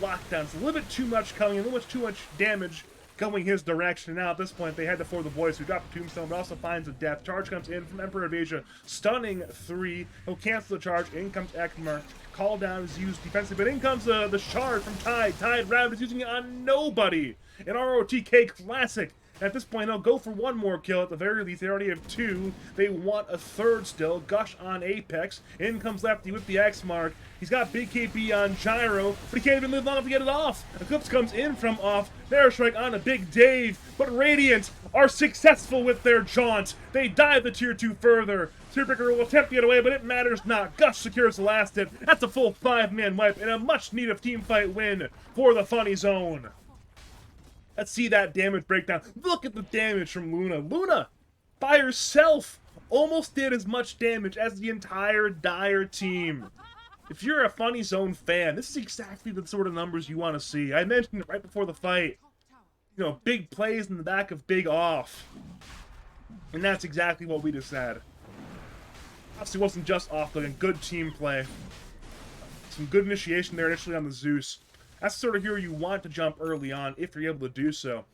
lockdown. It's a little bit too much coming, a little bit too much damage going his direction. Now, at this point, they head to for the boys who drop the Tombstone, but also finds a death. Charge comes in from Emperor of Asia. Stunning 3. He'll cancel the charge. In comes X-Mark. Call down is used defensively, but in comes the shard from Tide. Tide Rabbit is using it on nobody. An ROTK classic. At this point, they'll go for 1 more kill. At the very least, they already have 2. They want a 3rd still. Gush on Apex. In comes Lefty with the X-Mark. He's got big KB on Gyro, but he can't even live long enough to get it off. Eclipse comes in from off. Nether Strike on a Big Dave, but Radiant are successful with their jaunt. They dive the tier 2 further. Spearbreaker will attempt to get away, but it matters not. Gush secures the last hit. That's a full 5-man wipe and a much-needed teamfight win for the Funny Zone. Let's see that damage breakdown. Look at the damage from Luna. Luna, by herself, almost did as much damage as the entire Dire team. If you're a Funny Zone fan, this is exactly the sort of numbers you want to see. I mentioned it right before the fight. You know, big plays in the back of big off. And that's exactly what we just had. Obviously, it wasn't just off, but a good team play. Some good initiation there initially on the Zeus. That's the sort of hero you want to jump early on, if you're able to do so.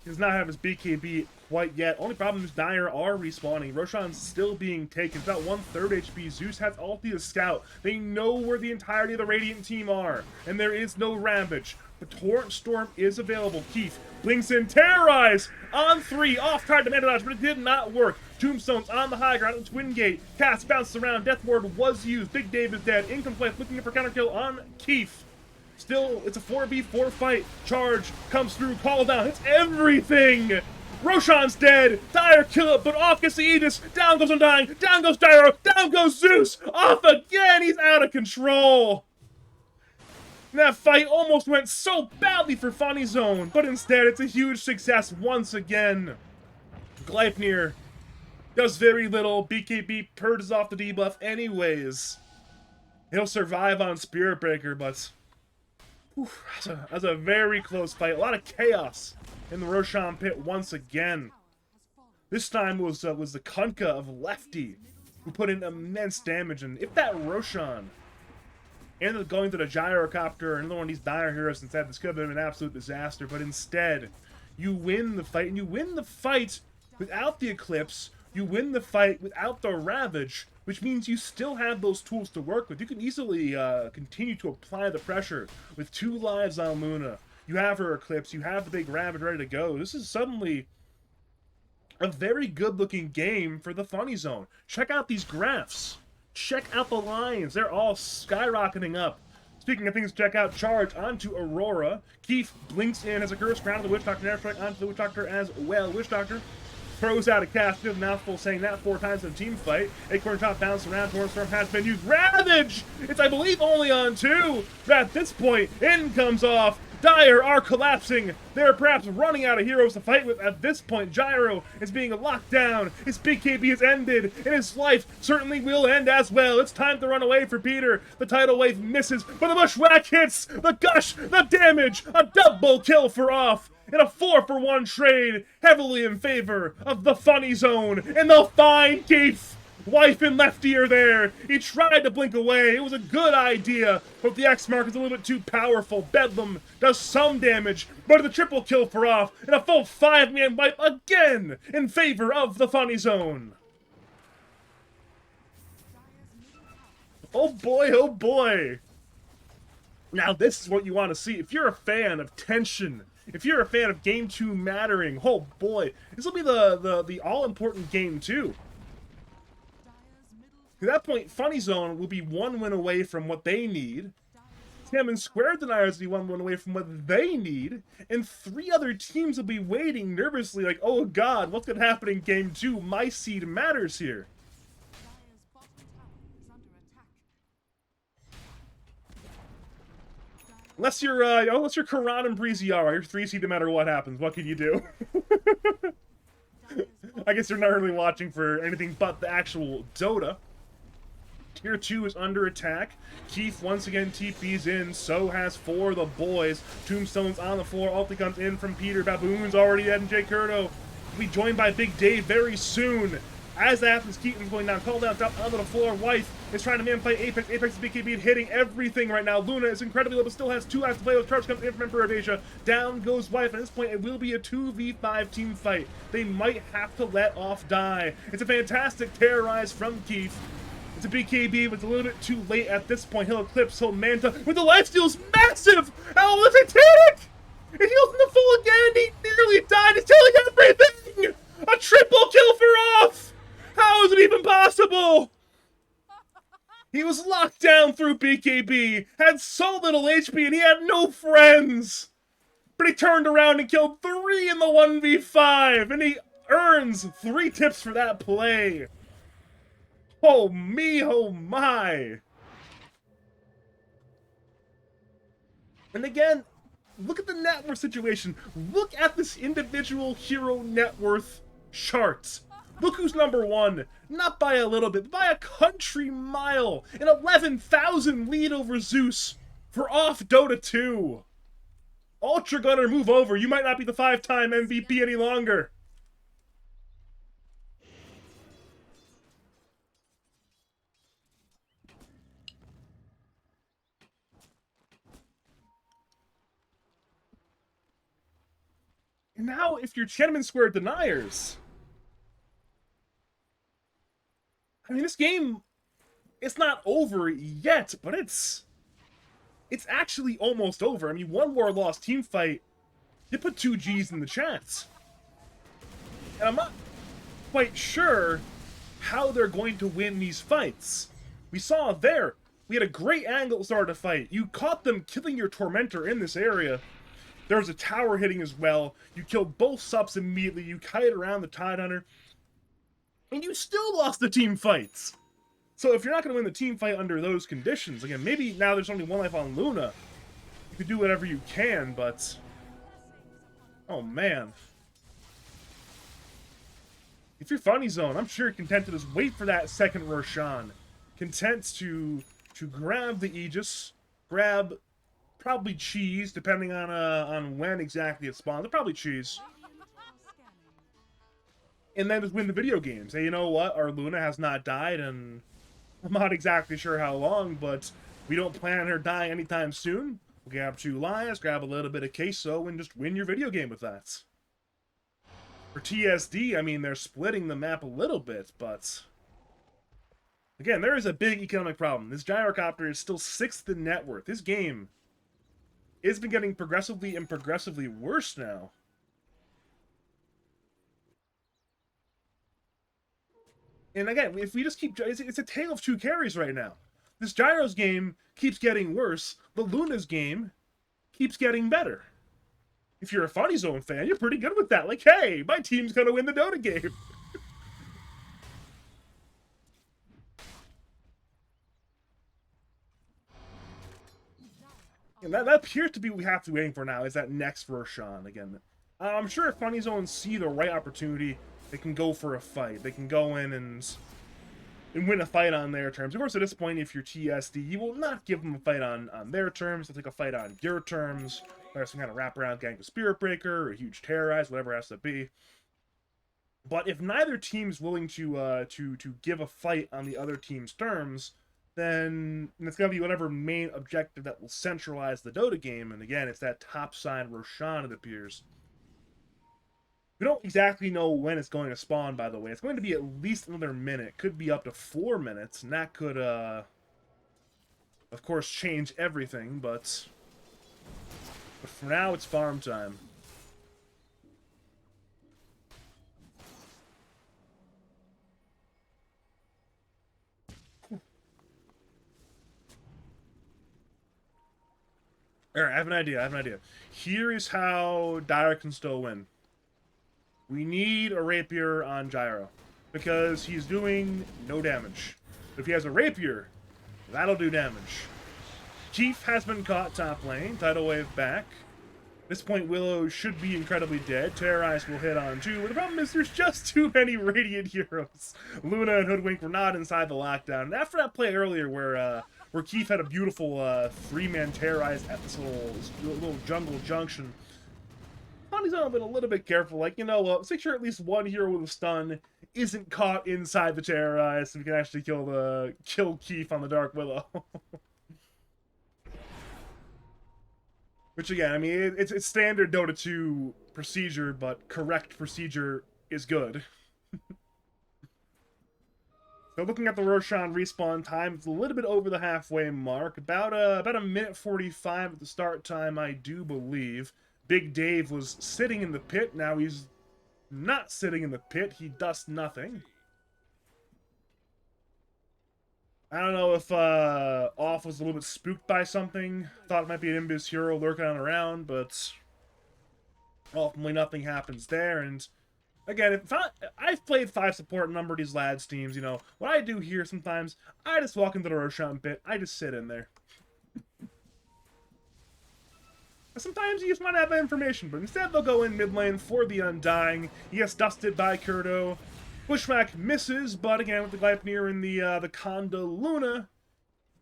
He does not have his BKB quite yet. Only problem is Dire are respawning. Roshan's still being taken. It's about 1/3 HP. Zeus has ulti to scout. They know where the entirety of the Radiant team are. And there is no Ravage. But Torrent Storm is available. Keith blinks in. Terrorize! On 3. Off card to mana dodge, but it did not work. Tombstones on the high ground at Twin Gate. Cast bounced around. Death Ward was used. Big Dave is dead. Incomplete. Looking for counter kill on Keith. Still, it's a 4v4 fight. Charge comes through, call down, it's everything! Roshan's dead, Dire kill it, but off gets the Aegis, down goes Undying, down goes Gyro, down goes Zeus, off again, he's out of control! And that fight almost went so badly for Funny Zone, but instead it's a huge success once again. Gleipnir does very little, BKB purges off the debuff anyways. He'll survive on Spirit Breaker, but that's a very close fight. A lot of chaos in the Roshan pit once again. This time was the Kunkka of Lefty, who put in immense damage. And if that Roshan ended up going to the Gyrocopter or another one of these Dire heroes instead, this could have been an absolute disaster. But instead, you win the fight, and you win the fight without the Eclipse. You win the fight without the Ravage, which means you still have those tools to work with. You can easily continue to apply the pressure with 2 lives on Luna. You have her Eclipse, you have the big Ravage ready to go. This is suddenly a very good-looking game for the Funny Zone. Check out these graphs. Check out the lines. They're all skyrocketing up. Speaking of things to check out, Charge onto Aurora. Keith blinks in as a curse ground to the Witch Doctor, and strike onto the Witch Doctor as well. Witch Doctor throws out a cast, with a mouthful saying that 4 times in a team fight. Acorn Top bounced around, Torrent Storm has been used. Ravage! It's, I believe, only on 2. But at this point, in comes off. Dire are collapsing. They're perhaps running out of heroes to fight with. At this point, Gyro is being locked down. His BKB has ended, and his life certainly will end as well. It's time to run away for Peter. The tidal wave misses, but the bushwhack hits. The gush, the damage, a double kill for off. In a 4-for-1 trade, heavily in favor of the Funny Zone, and they'll find Keith. Wife and Lefty are there. He tried to blink away. It was a good idea, but the X mark is a little bit too powerful. Bedlam does some damage, but the triple kill for off, and a full 5-man wipe again in favor of the Funny Zone. Oh boy, oh boy. Now this is what you want to see. If you're a fan of tension, if you're a fan of Game 2 mattering, oh boy, this will be the all-important Game 2. At that point, Funny Zone will be 1 win away from what they need. Tim and Square Deniers will be 1 win away from what they need. And 3 other teams will be waiting nervously like, oh god, what's going to happen in Game 2? My seed matters here. Unless you're Karan and Breeziara, you're 3 seed no matter what happens. What can you do? I guess you're not really watching for anything but the actual Dota. Tier 2 is under attack. Keith once again TP's in. So has 4 of the boys. Tombstone's on the floor. Ulti comes in from Peter. Baboon's already dead, and Jay Curto will be joined by Big Dave very soon. As that happens, Keaton's going down. Call down, top onto the floor. Wife is trying to man-play Apex. Apex is BKB hitting everything right now. Luna is incredibly low, but still has 2 lives to play with. Charge comes in from Emperor of Asia. Down goes Wife. At this point, it will be a 2v5 team fight. They might have to let off die. It's a fantastic terrorize from Keith. It's a BKB, but it's a little bit too late at this point. He'll Eclipse, he'll Manta, with the lifesteal's massive! Oh, the Titanic! It heals in the full again, he nearly died, he's killing everything! A triple kill for off! How is it even possible? He was locked down through BKB, had so little HP, and he had no friends! But he turned around and killed 3 in the 1v5, and he earns 3 tips for that play. Oh me, oh my! And again, look at the net worth situation. Look at this individual hero net worth chart. Look who's number 1. Not by a little bit, but by a country mile. An 11,000 lead over Zeus for off Dota 2. Ultra Gunner, move over. You might not be the 5-time MVP any longer. And now, if you're Tiananmen Square deniers, I mean, this game, it's not over yet, but it's actually almost over. I mean, one more lost team fight. You put 2 Gs in the chat. And I'm not quite sure how they're going to win these fights. We saw there, we had a great angle to start a fight. You caught them killing your Tormentor in this area. There was a tower hitting as well. You killed both subs immediately. You kite around the Tide Hunter. And you still lost the team fights. So if you're not going to win the team fight under those conditions, again, maybe now there's only one life on Luna. You can do whatever you can, but... oh, man. If you're Funny Zone, I'm sure you're content to just wait for that second Roshan. Content to grab the Aegis, grab probably cheese, depending on when exactly it spawns. Probably cheese. And then just win the video games. Hey, you know what? Our Luna has not died, and I'm not exactly sure how long, but we don't plan on her dying anytime soon. We'll grab 2 lives, grab a little bit of queso, and just win your video game with that. For TSD, I mean, they're splitting the map a little bit, but... again, there is a big economic problem. This gyrocopter is still 6th in net worth. This game has been getting progressively worse now. And again, if we just keep... it's a tale of 2 carries right now. This Gyro's game keeps getting worse. The Luna's game keeps getting better. If you're a Funny Zone fan, you're pretty good with that. Like, hey, my team's gonna win the Dota game. And that appears to be what we have to be waiting for now, is that next Roshan again. I'm sure if Funny Zone see the right opportunity, they can go for a fight. They can go in and win a fight on their terms. Of course, at this point, if you're TSD, you will not give them a fight on their terms. They'll take a fight on your terms. There's some kind of wraparound gang of Spirit Breaker, or a huge Terrorize, whatever it has to be. But if neither team's willing to give a fight on the other team's terms, then it's going to be whatever main objective that will centralize the Dota game. And again, it's that topside Roshan, it appears. We don't exactly know when it's going to spawn, by the way. It's going to be at least another minute. Could be up to 4 minutes, and that could, of course, change everything, but for now, it's farm time. Alright, I have an idea. Here is how Dire can still win. We need a Rapier on Gyro, because he's doing no damage. If he has a Rapier, that'll do damage. Chief has been caught top lane, Tidal Wave back. At this point, Willow should be incredibly dead. Terrorize will hit on too. But the problem is there's just too many Radiant heroes. Luna and Hoodwink were not inside the lockdown. And after that play earlier where Keith had a beautiful 3-man Terrorize at this little jungle junction, Funny's on been a little bit careful. Like, you know what? Let's make sure at least one hero with a stun isn't caught inside the Terrorize so we can actually kill Keith on the Dark Willow. Which, again, I mean, it's standard Dota 2 procedure, but correct procedure is good. So looking at the Roshan respawn time, it's a little bit over the halfway mark. About a minute 45 at the start time, I do believe. Big Dave was sitting in the pit. Now he's not sitting in the pit. He does nothing. I don't know if Off was a little bit spooked by something. Thought it might be an Imbus hero lurking on around, but ultimately nothing happens there. And again, I've played 5 support number of these lads teams. You know what I do here sometimes? I just walk into the Roshan pit. I just sit in there. Sometimes you just want to have that information, but instead they'll go in mid lane for the Undying. He gets dusted by Kurdo. Bushwhack misses, but again, with the Gleipnir and the Conda Luna,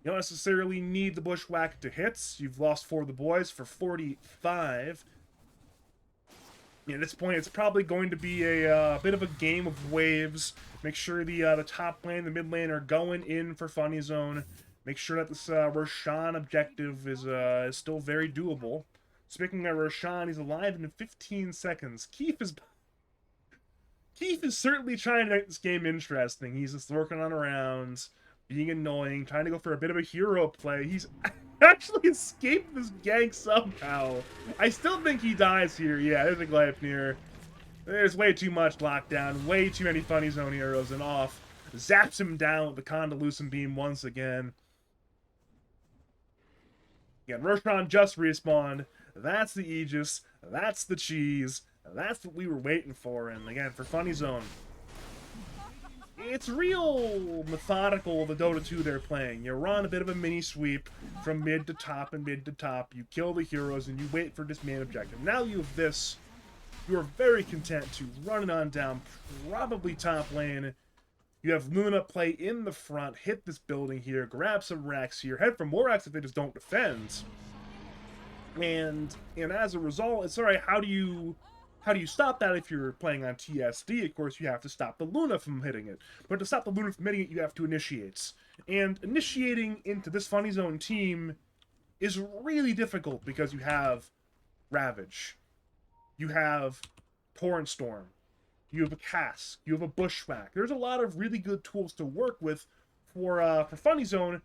you don't necessarily need the Bushwhack to hit. You've lost 4 of the boys for 45. At this point, it's probably going to be a bit of a game of waves. Make sure the top lane, the mid lane are going in for Funny Zone. Make sure that this Roshan objective is still very doable. Speaking of Roshan, he's alive in 15 seconds. Keith is certainly trying to make this game interesting. He's just working on rounds, being annoying, trying to go for a bit of a hero play. He's actually escaped this gank somehow. I still think he dies here. Yeah, there's a Gleipnir. There's way too much lockdown, way too many funny zone heroes, and off. Zaps him down with the Convolution Beam once again. Again, Roshan just respawned. That's the Aegis. That's the cheese. That's what we were waiting for. And again, for Funny Zone, it's real methodical, the Dota 2 they're playing. You run a bit of a mini sweep from mid to top and mid to top. You kill the heroes and you wait for this main objective. Now you have this. You are very content to run it on down, probably top lane. You have Luna play in the front, hit this building here, grab some racks here, head for more racks if they just don't defend. And as a result, it's alright, how do you stop that if you're playing on TSD? Of course, you have to stop the Luna from hitting it. But to stop the Luna from hitting it, you have to initiate. And initiating into this Funny Zone team is really difficult because you have Ravage. You have Torrent Storm. You have a Cask. You have a Bushwhack. There's a lot of really good tools to work with for Funny Zone,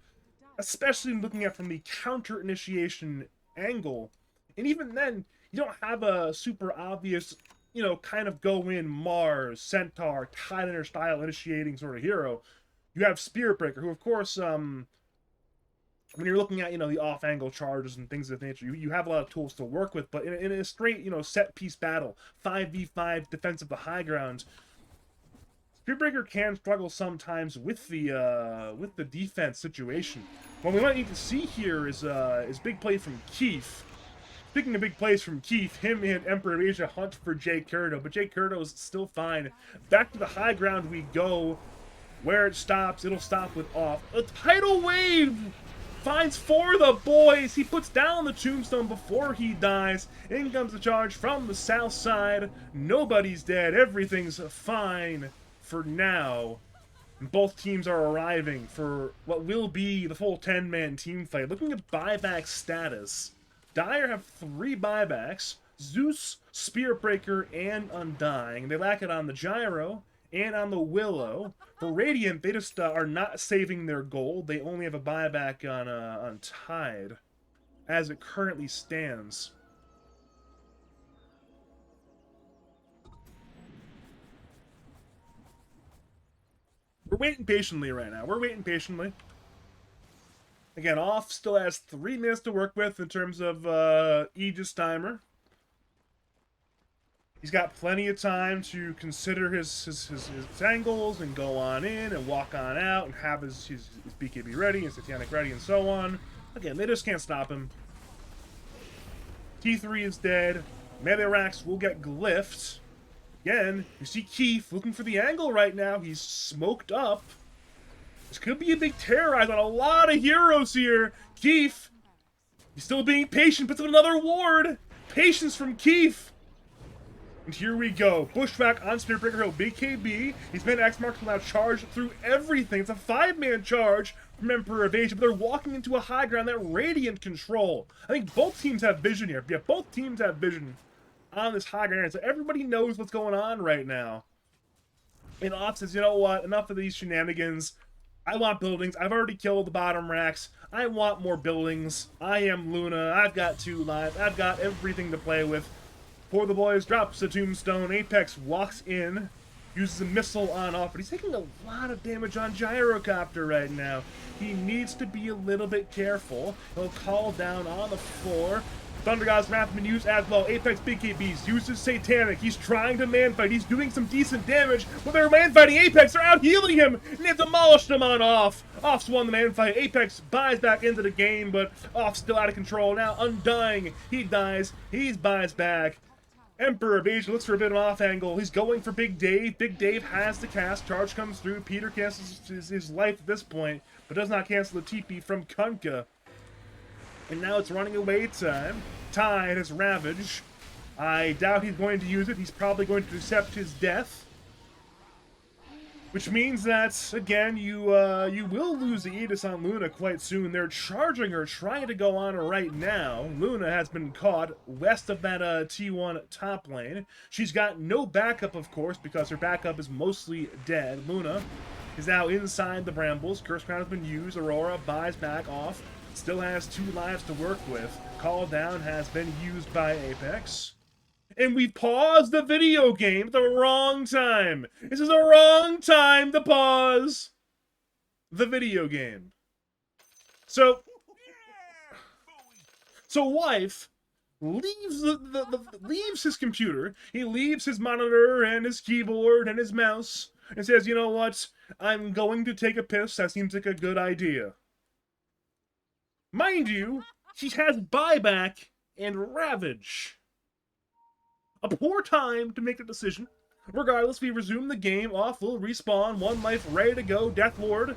especially looking at from the counter initiation angle. And even then, you don't have a super obvious, you know, kind of go in Mars, Centaur, Tidelander style initiating sort of hero. You have Spirit Breaker, who of course, when you're looking at, you know, the off-angle charges and things of that nature, you have a lot of tools to work with, but in a straight, you know, set-piece battle, 5v5 defense of the high ground, Spearbreaker can struggle sometimes with the defense situation. What we might need to see here is big play from Keith. Speaking of big plays from Keith, him and Emperor of Asia hunt for Jay Curto, but Jay Curto is still fine. Back to the high ground we go. Where it stops, it'll stop with off. A tidal wave finds for the boys. He puts down the tombstone before he dies. In comes the charge from the south side. Nobody's dead. Everything's fine for now. And both teams are arriving for what will be the full 10-man team fight. Looking at buyback status, Dire have 3 buybacks. Zeus, Spearbreaker, and Undying. They lack it on the Gyro and on the Willow. For Radiant, they just are not saving their gold. They only have a buyback on Tide, as it currently stands. We're waiting patiently right now. We're waiting patiently. Again, Off still has 3 minutes to work with in terms of Aegis timer. He's got plenty of time to consider his angles and go on in and walk on out and have his BKB ready and Satanic ready and so on. Again, they just can't stop him. T3 is dead. Melee racks will get glyphed. Again, you see Keith looking for the angle right now. He's smoked up. This could be a big terrorize on a lot of heroes here. Keith, he's still being patient, puts up another ward. Patience from Keith. And here we go. Bushwhack on Spearbreaker Hill. BKB. He's been X-Marks will now charge through everything. It's a 5-man charge from Emperor of Asia, but they're walking into a high ground that Radiant control. I think both teams have vision here. Yeah, both teams have vision on this high ground. So everybody knows what's going on right now. And Off says, you know what? Enough of these shenanigans. I want buildings. I've already killed the bottom racks. I want more buildings. I am Luna. I've got 2 lives. I've got everything to play with. For the boys, drops the tombstone. Apex walks in, uses a missile on Off, but he's taking a lot of damage on Gyrocopter right now. He needs to be a little bit careful. He'll call down on the floor. Thunder God's Wrath been used as well. Apex BKBs uses Satanic. He's trying to man-fight. He's doing some decent damage, but they're man-fighting Apex. They're out-healing him, and they've demolished him on Off. Off's won the man-fight. Apex buys back into the game, but Off's still out of control. Now Undying. He dies. He buys back. Emperor of Asia looks for a bit of off angle. He's going for Big Dave. Big Dave has the cast. Charge comes through. Peter cancels his life at this point, but does not cancel the TP from Kunkka. And now it's running away time. Tide has Ravage. I doubt he's going to use it. He's probably going to accept his death. Which means that, again, you will lose the Aegis on Luna quite soon. They're charging her, trying to go on her right now. Luna has been caught west of that T1 top lane. She's got no backup, of course, because her backup is mostly dead. Luna is now inside the Brambles. Curse Crown has been used. Aurora buys back off. Still has 2 lives to work with. Call Down has been used by Apex. And we paused the video game at the wrong time. This is the wrong time to pause the video game. So wife leaves leaves his computer. He leaves his monitor and his keyboard and his mouse and says, "You know what? I'm going to take a piss. That seems like a good idea." Mind you, he has buyback and ravage. A poor time to make a decision. Regardless, we resume the game. Off will respawn. 1 life ready to go. Death Lord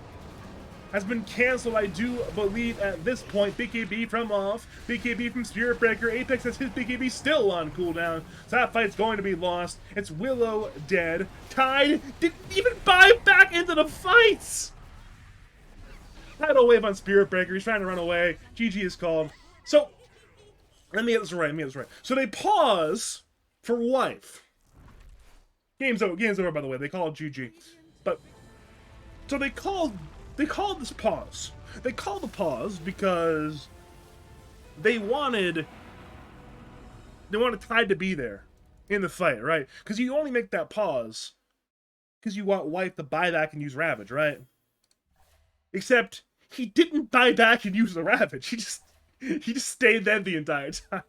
has been cancelled, I do believe, at this point. BKB from off. BKB from Spirit Breaker. Apex has his BKB still on cooldown. So that fight's going to be lost. It's Willow dead. Tide didn't even buy back into the fights. Tidal wave on Spirit Breaker. He's trying to run away. GG is called. So, let me get this right. So they pause for wife. Game's over, by the way. They call it GG. But so they called this pause. They called the pause because they wanted Tide to be there in the fight, right? Because you only make that pause because you want wife to buy back and use Ravage, right? Except he didn't buy back and use the Ravage. He just stayed dead the entire time.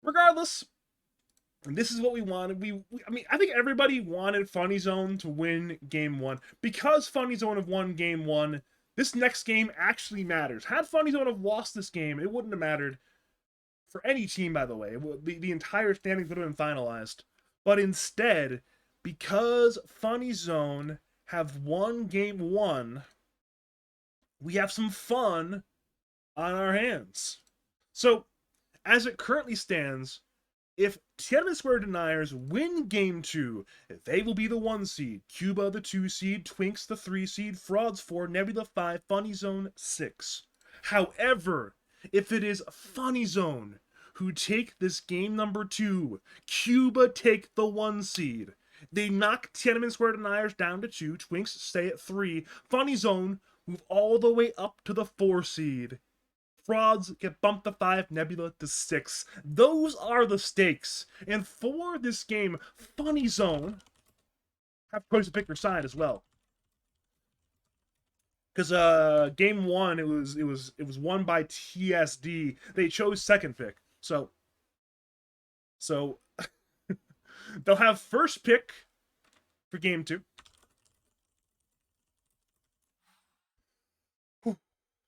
Regardless, this is what we wanted. I mean, I think everybody wanted Funny Zone to win game 1. Because Funny Zone have won game 1, this next game actually matters. Had Funny Zone have lost this game, it wouldn't have mattered for any team, by the way. The entire standings would have been finalized. But instead, because Funny Zone have won game 1, we have some fun on our hands. So, as it currently stands, if Tiananmen Square Deniers win game 2, they will be the 1 seed, Cuba the 2 seed, Twinks the 3 seed, Frauds 4, Nebula 5, Funny Zone 6. However, if it is Funny Zone who take this game number 2, Cuba take the 1 seed. They knock Tiananmen Square Deniers down to 2, Twinks stay at 3, Funny Zone move all the way up to the 4 seed. Frauds get bumped to 5, Nebula to 6. Those are the stakes. And for this game, Funny Zone have choice to pick their side as well. Because game 1 it was won by TSD. They chose second pick. So they'll have first pick for game 2.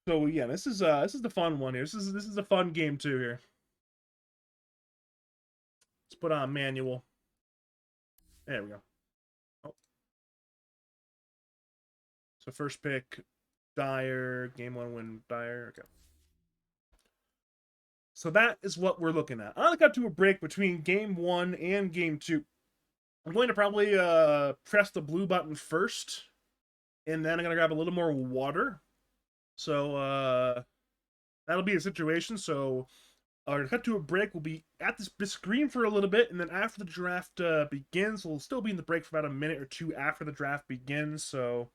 So yeah, this is the fun one here. This is a fun game 2 here. Let's put on manual. There we go. Oh. So first pick, Dire. Game 1 win, Dire. Okay. So that is what we're looking at. I got to a break between game 1 and game 2. I'm going to probably press the blue button first, and then I'm gonna grab a little more water. So that'll be a situation. So our cut to a break. We'll be at this screen for a little bit, and then after the draft begins, we'll still be in the break for about a minute or 2 after the draft begins. So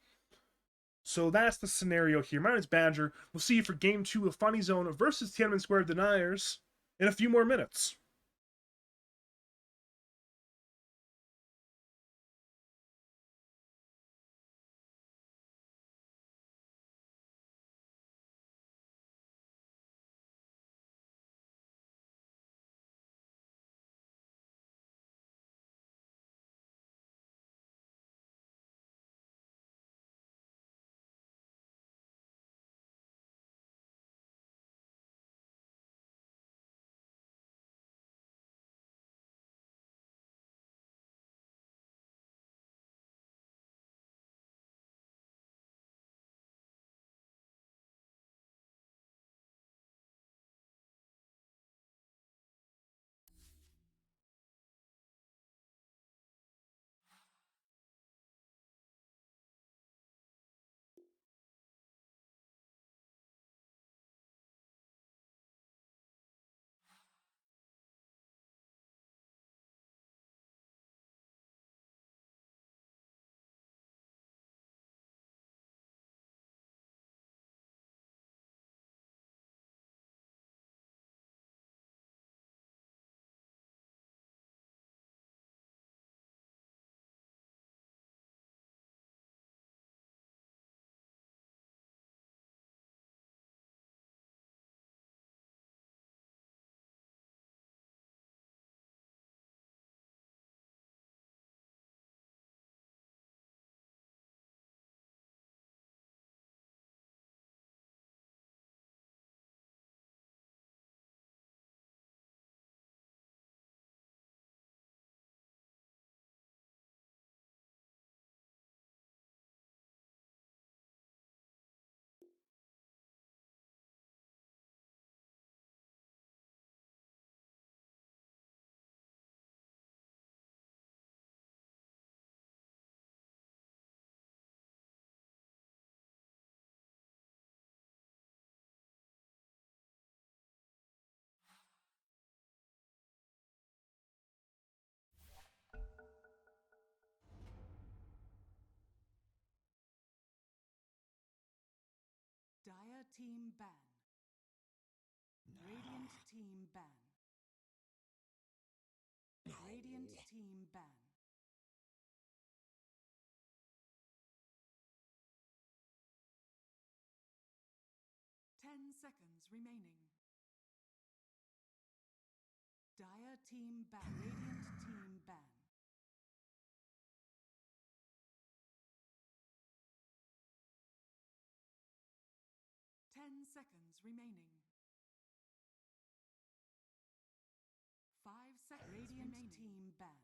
that's the scenario here. My name is Badger. We'll see you for game 2 of Funny Zone versus Tiananmen Square Deniers in a few more minutes. team ban. Radiant team ban. Radiant team ban. Ten seconds remaining. Dire team ban. Radiant team ban. Ten seconds remaining. 5 seconds. Radiant team ban.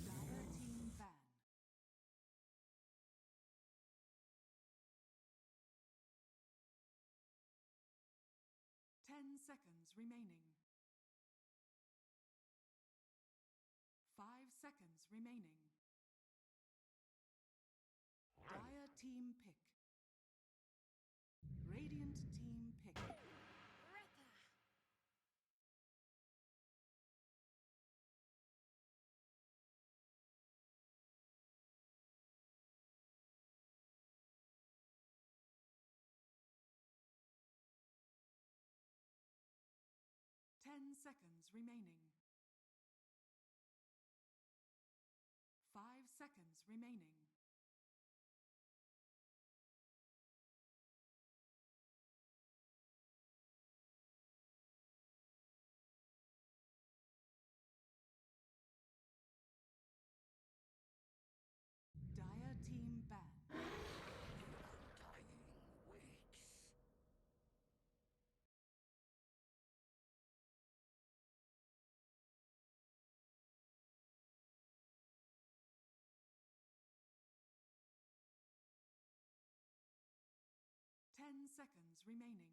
Dire team ban. Ten seconds remaining. 5 seconds remaining. Dire team pick. Radiant team pick. 10 seconds remaining. 5 seconds remaining. Dire team ban. Dying wakes. 10 seconds remaining.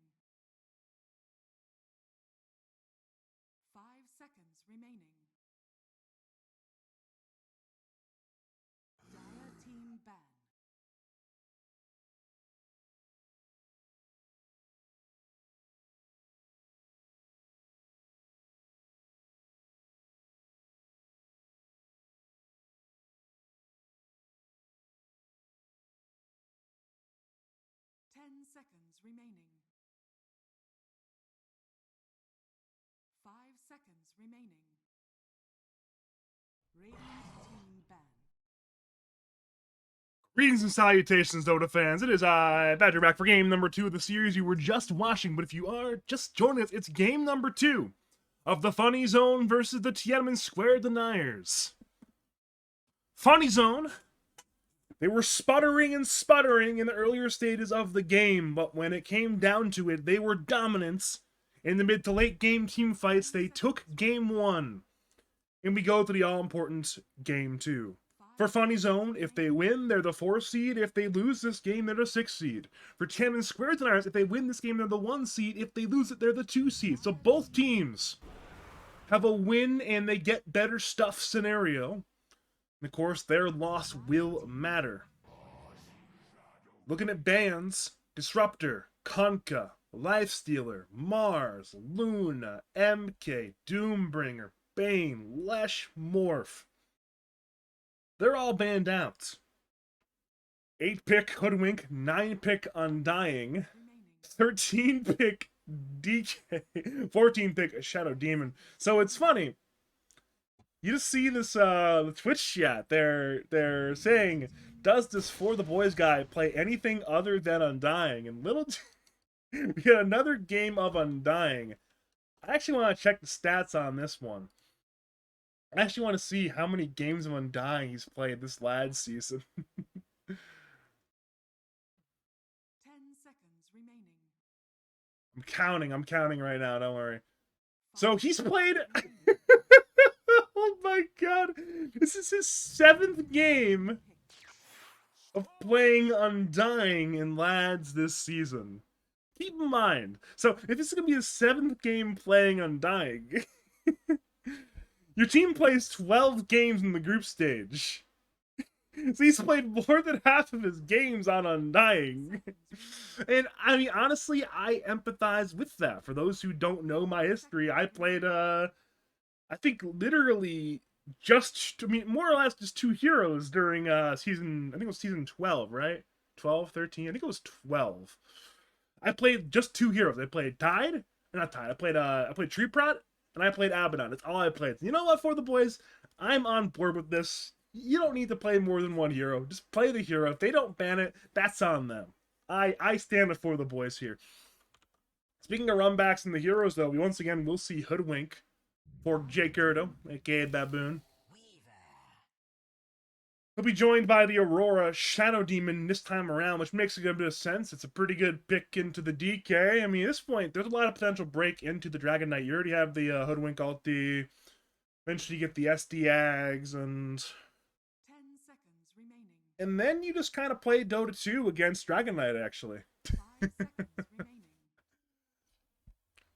5 seconds remaining. Dire team ban. Ten seconds remaining. 5 seconds remaining. Radiant team ban. Greetings and salutations, Dota fans. It is I, Badger, back for game number 2 of the series you were just watching. But if you are just joining us, it's game number 2 of the Funny Zone versus the Tiananmen Square Deniers. Funny Zone, they were sputtering and sputtering in the earlier stages of the game, but when it came down to it, they were dominant. In the mid to late game team fights, they took game 1. And we go to the all-important game 2. For Funny Zone, if they win, they're the 4th seed. If they lose this game, they're the 6th seed. For Tiananmen Square Deniers, if they win this game, they're the 1 seed. If they lose it, they're the 2 seed. So both teams have a win and they get better stuff scenario. And of course, their loss will matter. Looking at bans, Disruptor, Konka, Lifestealer, Mars, Luna, MK, Doombringer, Bane, Lesh, Morph. They're all banned out. 8-pick Hoodwink, 9-pick Undying, 13-pick DK, 14-pick Shadow Demon. So it's funny. You just see this the Twitch chat. They're saying, does this For the Boys guy play anything other than Undying? And we get another game of Undying. I actually want to check the stats on this one. I actually want to see how many games of Undying he's played this lad season. 10 seconds remaining. I'm counting right now, don't worry. So he's played... Oh my god! This is his 7th game of playing Undying in lads this season. Keep in mind. So, if this is going to be his 7th game playing Undying, your team plays 12 games in the group stage. So he's played more than half of his games on Undying. And, I mean, honestly, I empathize with that. For those who don't know my history, I played, I think literally more or less just 2 heroes during season, I think it was season 12, right? 12, 13. I think it was 12. I played just 2 heroes. I played Tide, or not Tide. I played Tree Prot, and I played Abaddon. That's all I played. You know what, for the boys, I'm on board with this. You don't need to play more than 1 hero. Just play the hero. If they don't ban it, that's on them. I stand it for the boys here. Speaking of runbacks and the heroes, though, we once again will see Hoodwink for Jake Erdo, aka Baboon. He'll be joined by the Aurora Shadow Demon this time around, which makes a good bit of sense. It's a pretty good pick into the DK. I mean, at this point, there's a lot of potential break into the Dragon Knight. You already have the Hoodwink ulti. Eventually, you get the SD Ags, and 10 seconds remaining. and then you just kind of play Dota 2 against Dragon Knight, actually. 5 seconds remaining.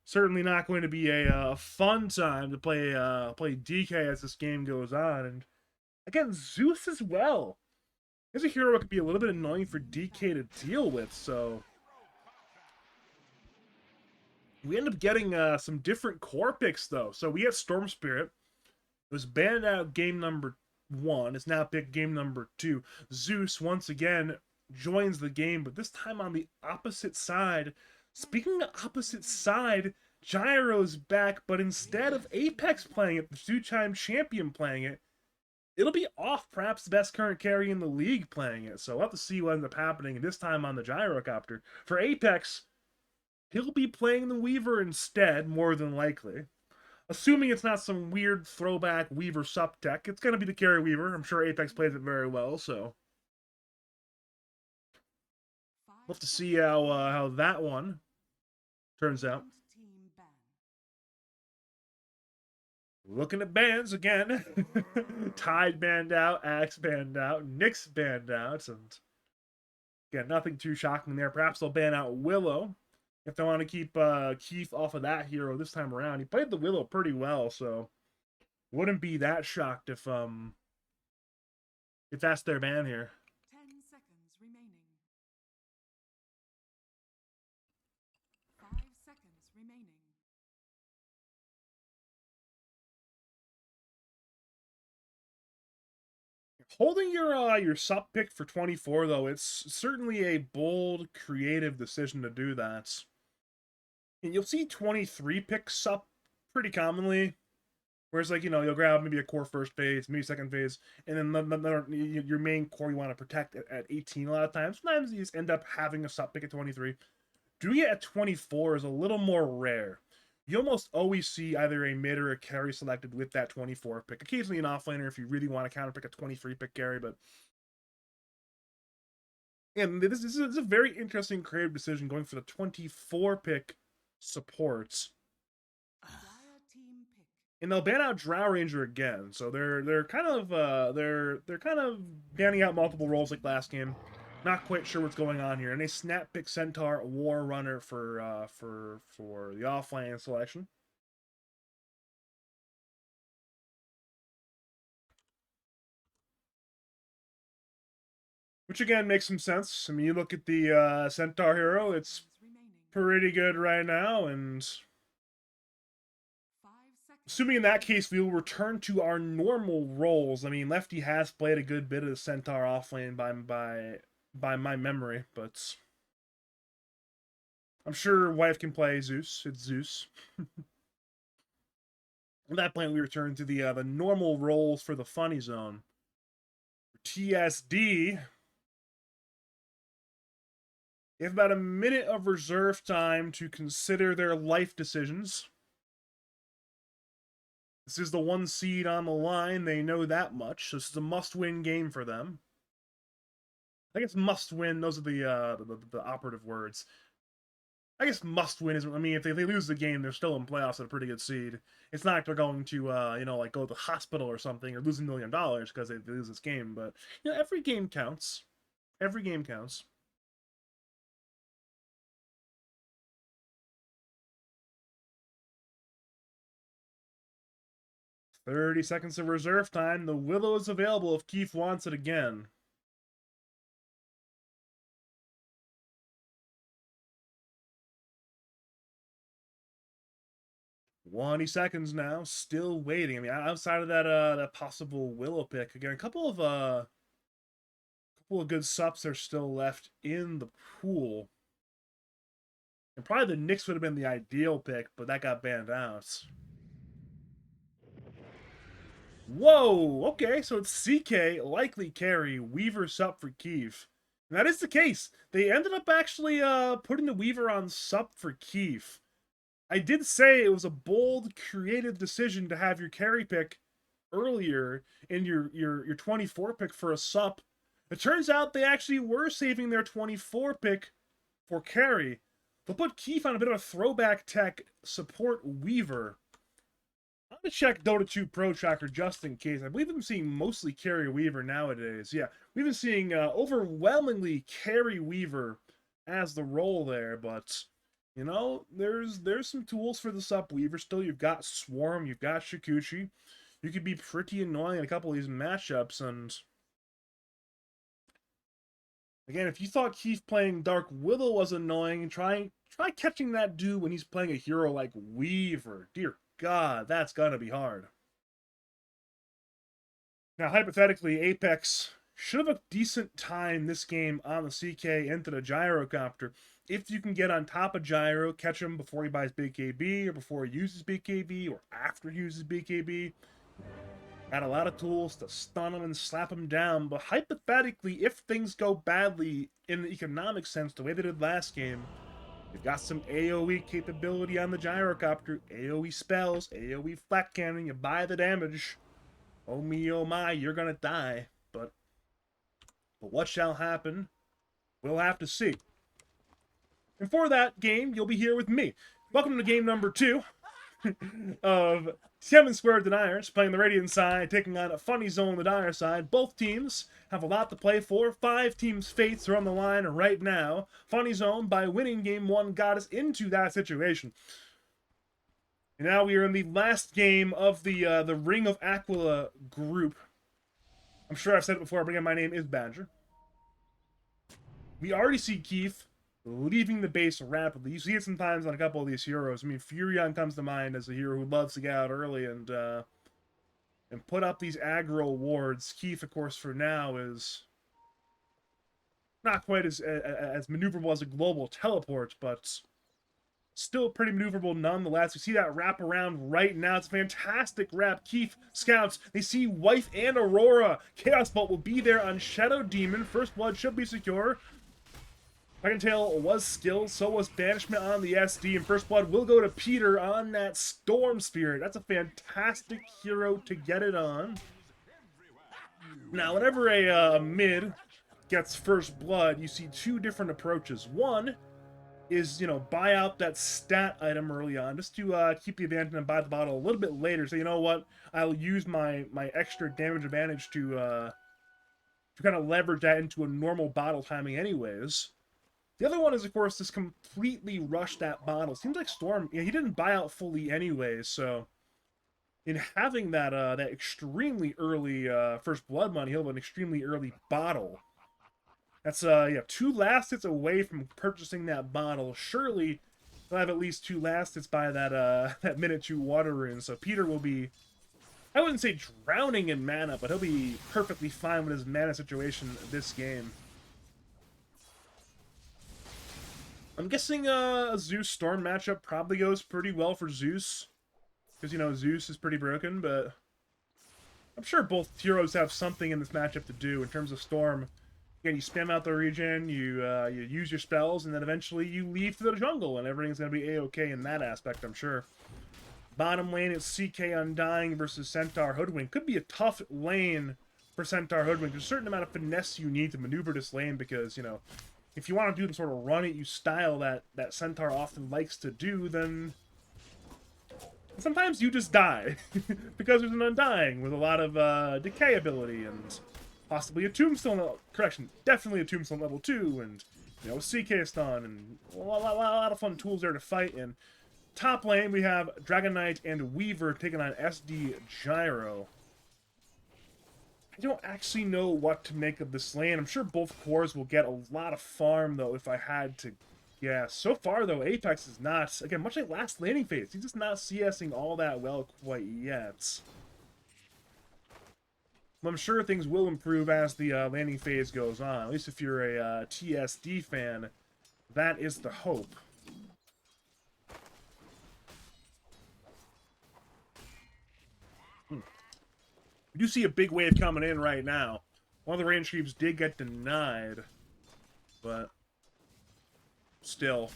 Certainly not going to be a fun time to play DK as this game goes on. And again, Zeus as well. He's a hero that could be a little bit annoying for DK to deal with, so we end up getting some different core picks, though. So we have Storm Spirit. It was banned out game number 1. It's now picked game number 2. Zeus, once again, joins the game, but this time on the opposite side. Speaking of opposite side, Gyro's back, but instead of Apex playing it, the 2-time champion playing it, it'll be off, perhaps the best current carry in the league playing it. So we'll have to see what ends up happening this time on the Gyrocopter. For Apex, he'll be playing the Weaver instead, more than likely. Assuming it's not some weird throwback Weaver sup tech, it's going to be the carry Weaver. I'm sure Apex plays it very well, so we'll have to see how that one turns out. Team ban. Looking at bans again. Tide banned out, Axe banned out, Nyx banned out, and again, nothing too shocking there. Perhaps they'll ban out Willow if they want to keep Keith off of that hero this time around. He played the Willow pretty well, so wouldn't be that shocked if that's their ban here. 10 seconds remaining. 5 seconds remaining. Holding your sup pick for 24, though, it's certainly a bold, creative decision to do that. And you'll see 23 picks sup pretty commonly. Whereas, like, you'll grab maybe a core first phase, maybe second phase, and then your main core you want to protect at 18 a lot of times. Sometimes you just end up having a sup pick at 23. Doing it at 24 is a little more rare. You almost always see either a mid or a carry selected with that 24 pick. Occasionally an offlaner if you really want to counter pick a 23 pick carry, but and this is a very interesting creative decision going for the 24 pick supports. Dire team pick. And they'll ban out Drow Ranger again, so they're kind of banning out multiple roles like last game. Not quite sure what's going on here. And they snap pick Centaur War Runner for the offlane selection. Which again makes some sense. I mean, you look at the Centaur hero; it's pretty good right now, and 5 seconds. assuming in that case we will return to our normal roles. I mean, Lefty has played a good bit of the Centaur offlane by my memory, but I'm sure Wife can play Zeus. It's Zeus. At that point, we return to the normal roles for the funny zone. For TSD, they have about a minute of reserve time to consider their life decisions. This is the 1 seed on the line. They know that much. This is a must-win game for them. I guess must win. Those are the operative words. I guess must win isn't. I mean, if they lose the game, they're still in playoffs at a pretty good seed. It's not like they're going to like go to the hospital or something or lose $1 million because they lose this game. But every game counts. Every game counts. $30 seconds of reserve time. The Willow is available if Keith wants it again. 20 seconds now, still waiting. I mean, outside of that possible Willow pick, again, a couple of couple of good sups are still left in the pool. And probably the Knicks would have been the ideal pick, but that got banned out. Whoa! Okay, so it's CK, likely carry, Weaver sup for Keefe. And that is the case. They ended up actually putting the Weaver on sup for Keefe. I did say it was a bold, creative decision to have your carry pick earlier in your 24 pick for a sup. It turns out they actually were saving their 24 pick for carry. They'll put Keefe on a bit of a throwback tech support Weaver. I'm going to check Dota 2 Pro Tracker just in case. I believe I'm seeing mostly carry Weaver nowadays. Yeah, we've been seeing overwhelmingly carry Weaver as the role there, but you know, there's some tools for the sup Weaver still. You've got Swarm, you've got Shikuchi. You could be pretty annoying in a couple of these matchups, and again, if you thought Keith playing Dark Willow was annoying, try catching that dude when he's playing a hero like Weaver. Dear God, that's gonna be hard. Now, hypothetically, Apex should have a decent time this game on the CK into the Gyrocopter. If you can get on top of Gyro, catch him before he buys BKB, or before he uses BKB, or after he uses BKB. Got a lot of tools to stun him and slap him down, but hypothetically, if things go badly in the economic sense, the way they did last game, you've got some AoE capability on the Gyrocopter, AoE spells, AoE flat cannon, you buy the damage. Oh me, oh my, you're gonna die. But what shall happen, we'll have to see. And for that game, you'll be here with me. Welcome to game number 2 of 7 Squared Deniers, playing the Radiant side, taking on a Funny Zone, the Dire side. Both teams have a lot to play for. 5 teams' fates are on the line right now. Funny Zone, by winning game 1, got us into that situation. And now we are in the last game of the Ring of Aquila group. I'm sure I've said it before, but again, my name is Badger. We already see Keith leaving the base rapidly. You see it sometimes on a couple of these heroes. I mean, Furion comes to mind as a hero who loves to get out early and put up these aggro wards. Keith, of course, for now is not quite as maneuverable as a global teleport, but still pretty maneuverable nonetheless. You see that wrap around right now. It's a fantastic wrap. Keith scouts. They see Wife and Aurora. Chaos Bolt will be there on Shadow Demon. First Blood should be secure. Dragon Tail was skilled, so was Banishment on the SD, and First Blood will go to Peter on that Storm Spirit. That's a fantastic hero to get it on. Now, whenever a mid gets First Blood, you see 2 different approaches. One is, you know, buy out that stat item early on, just to keep the advantage and buy the bottle a little bit later. So, you know what, I'll use my extra damage advantage to kind of leverage that into a normal bottle timing anyways. The other one is, of course, just completely rush that bottle. Seems like Storm, yeah, he didn't buy out fully anyway, so in having that that extremely early First Blood money, he'll have an extremely early bottle. That's yeah, 2 last hits away from purchasing that bottle. Surely he'll have at least 2 last hits by that that minute 2 water rune. So Peter will be, I wouldn't say drowning in mana, but he'll be perfectly fine with his mana situation this game. I'm guessing a Zeus Storm matchup probably goes pretty well for Zeus. Because, you know, Zeus is pretty broken, but I'm sure both heroes have something in this matchup to do in terms of Storm. Again, you spam out the region, you use your spells, and then eventually you leave to the jungle, and everything's going to be A-okay in that aspect, I'm sure. Bottom lane is CK Undying versus Centaur Hoodwink. Could be a tough lane for Centaur Hoodwink. There's a certain amount of finesse you need to maneuver this lane because, you know, if you want to do the sort of run-at-you style that Centaur often likes to do, then sometimes you just die. Because there's an Undying with a lot of decay ability and possibly a Tombstone level. Correction, definitely a Tombstone level 2, and, you know, a CK stun, and a lot of fun tools there to fight in. Top lane, we have Dragon Knight and Weaver taking on SD Gyro. I don't actually know what to make of this lane. I'm sure both cores will get a lot of farm, though, if I had to guess. So far, though, Apex is not, again, much like last laning phase, he's just not CSing all that well quite yet. I'm sure things will improve as the landing phase goes on. At least if you're a TSD fan, that is the hope. We do see a big wave coming in right now. One of the range creeps did get denied, but still.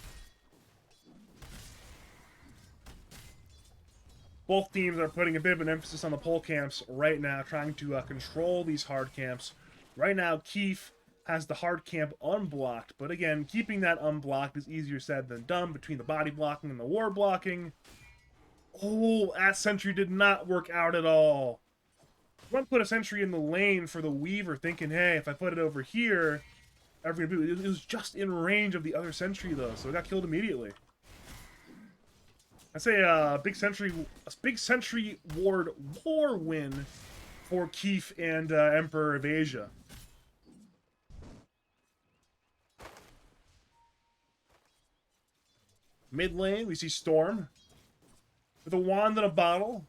Both teams are putting a bit of an emphasis on the pole camps right now, trying to control these hard camps. Right now, Keith has the hard camp unblocked, but again, keeping that unblocked is easier said than done between the body blocking and the ward blocking. Oh, that sentry did not work out at all. One put a sentry in the lane for the Weaver, thinking, hey, if I put it over here, it was just in range of the other sentry, though, so it got killed immediately. I say a big sentry ward war win for Keith and Emperor of Asia. Mid lane, we see Storm with a wand and a bottle.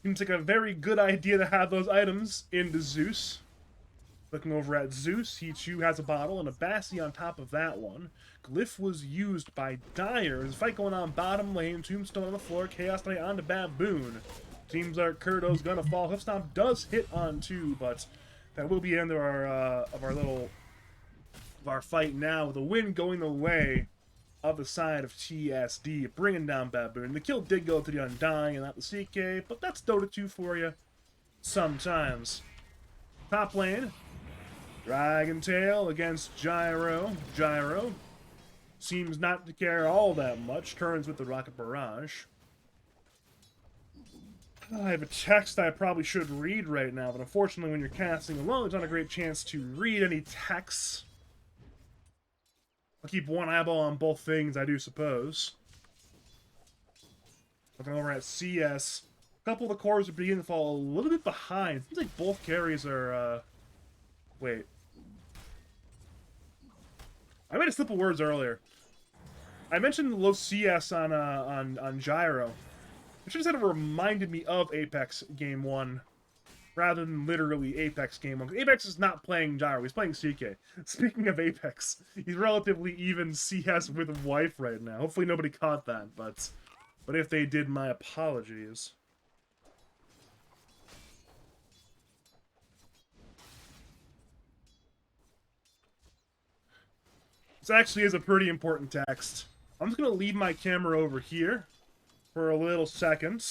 Seems like a very good idea to have those items into Zeus. Looking over at Zeus, he too has a bottle and a Bassi on top of that one. Glyph was used by Dire. There's a fight going on bottom lane. Tombstone on the floor. Chaos Knight on to Baboon. Seems like Kurdo's gonna fall. Hoofstomp does hit on two, but that will be the end of our fight now. The win going the way of the side of TSD, bringing down Baboon. The kill did go to the Undying and not the CK, but that's Dota 2 for you sometimes. Top lane, Dragon Tail against Gyro. Gyro seems not to care all that much. Turns with the Rocket Barrage. I have a text I probably should read right now, but unfortunately when you're casting alone, there's not a great chance to read any texts. I'll keep one eyeball on both things, I do suppose. Looking over at CS, a couple of the cores are beginning to fall a little bit behind. Seems like both carries are, wait. I made a slip of words earlier. I mentioned low CS on Gyro. I should have said it reminded me of Apex Game 1, rather than literally Apex Game 1. Apex is not playing Gyro, he's playing CK. Speaking of Apex, he's relatively even CS with wife right now. Hopefully nobody caught that, but if they did, my apologies. This actually is a pretty important text. I'm just going to leave my camera over here for a little second.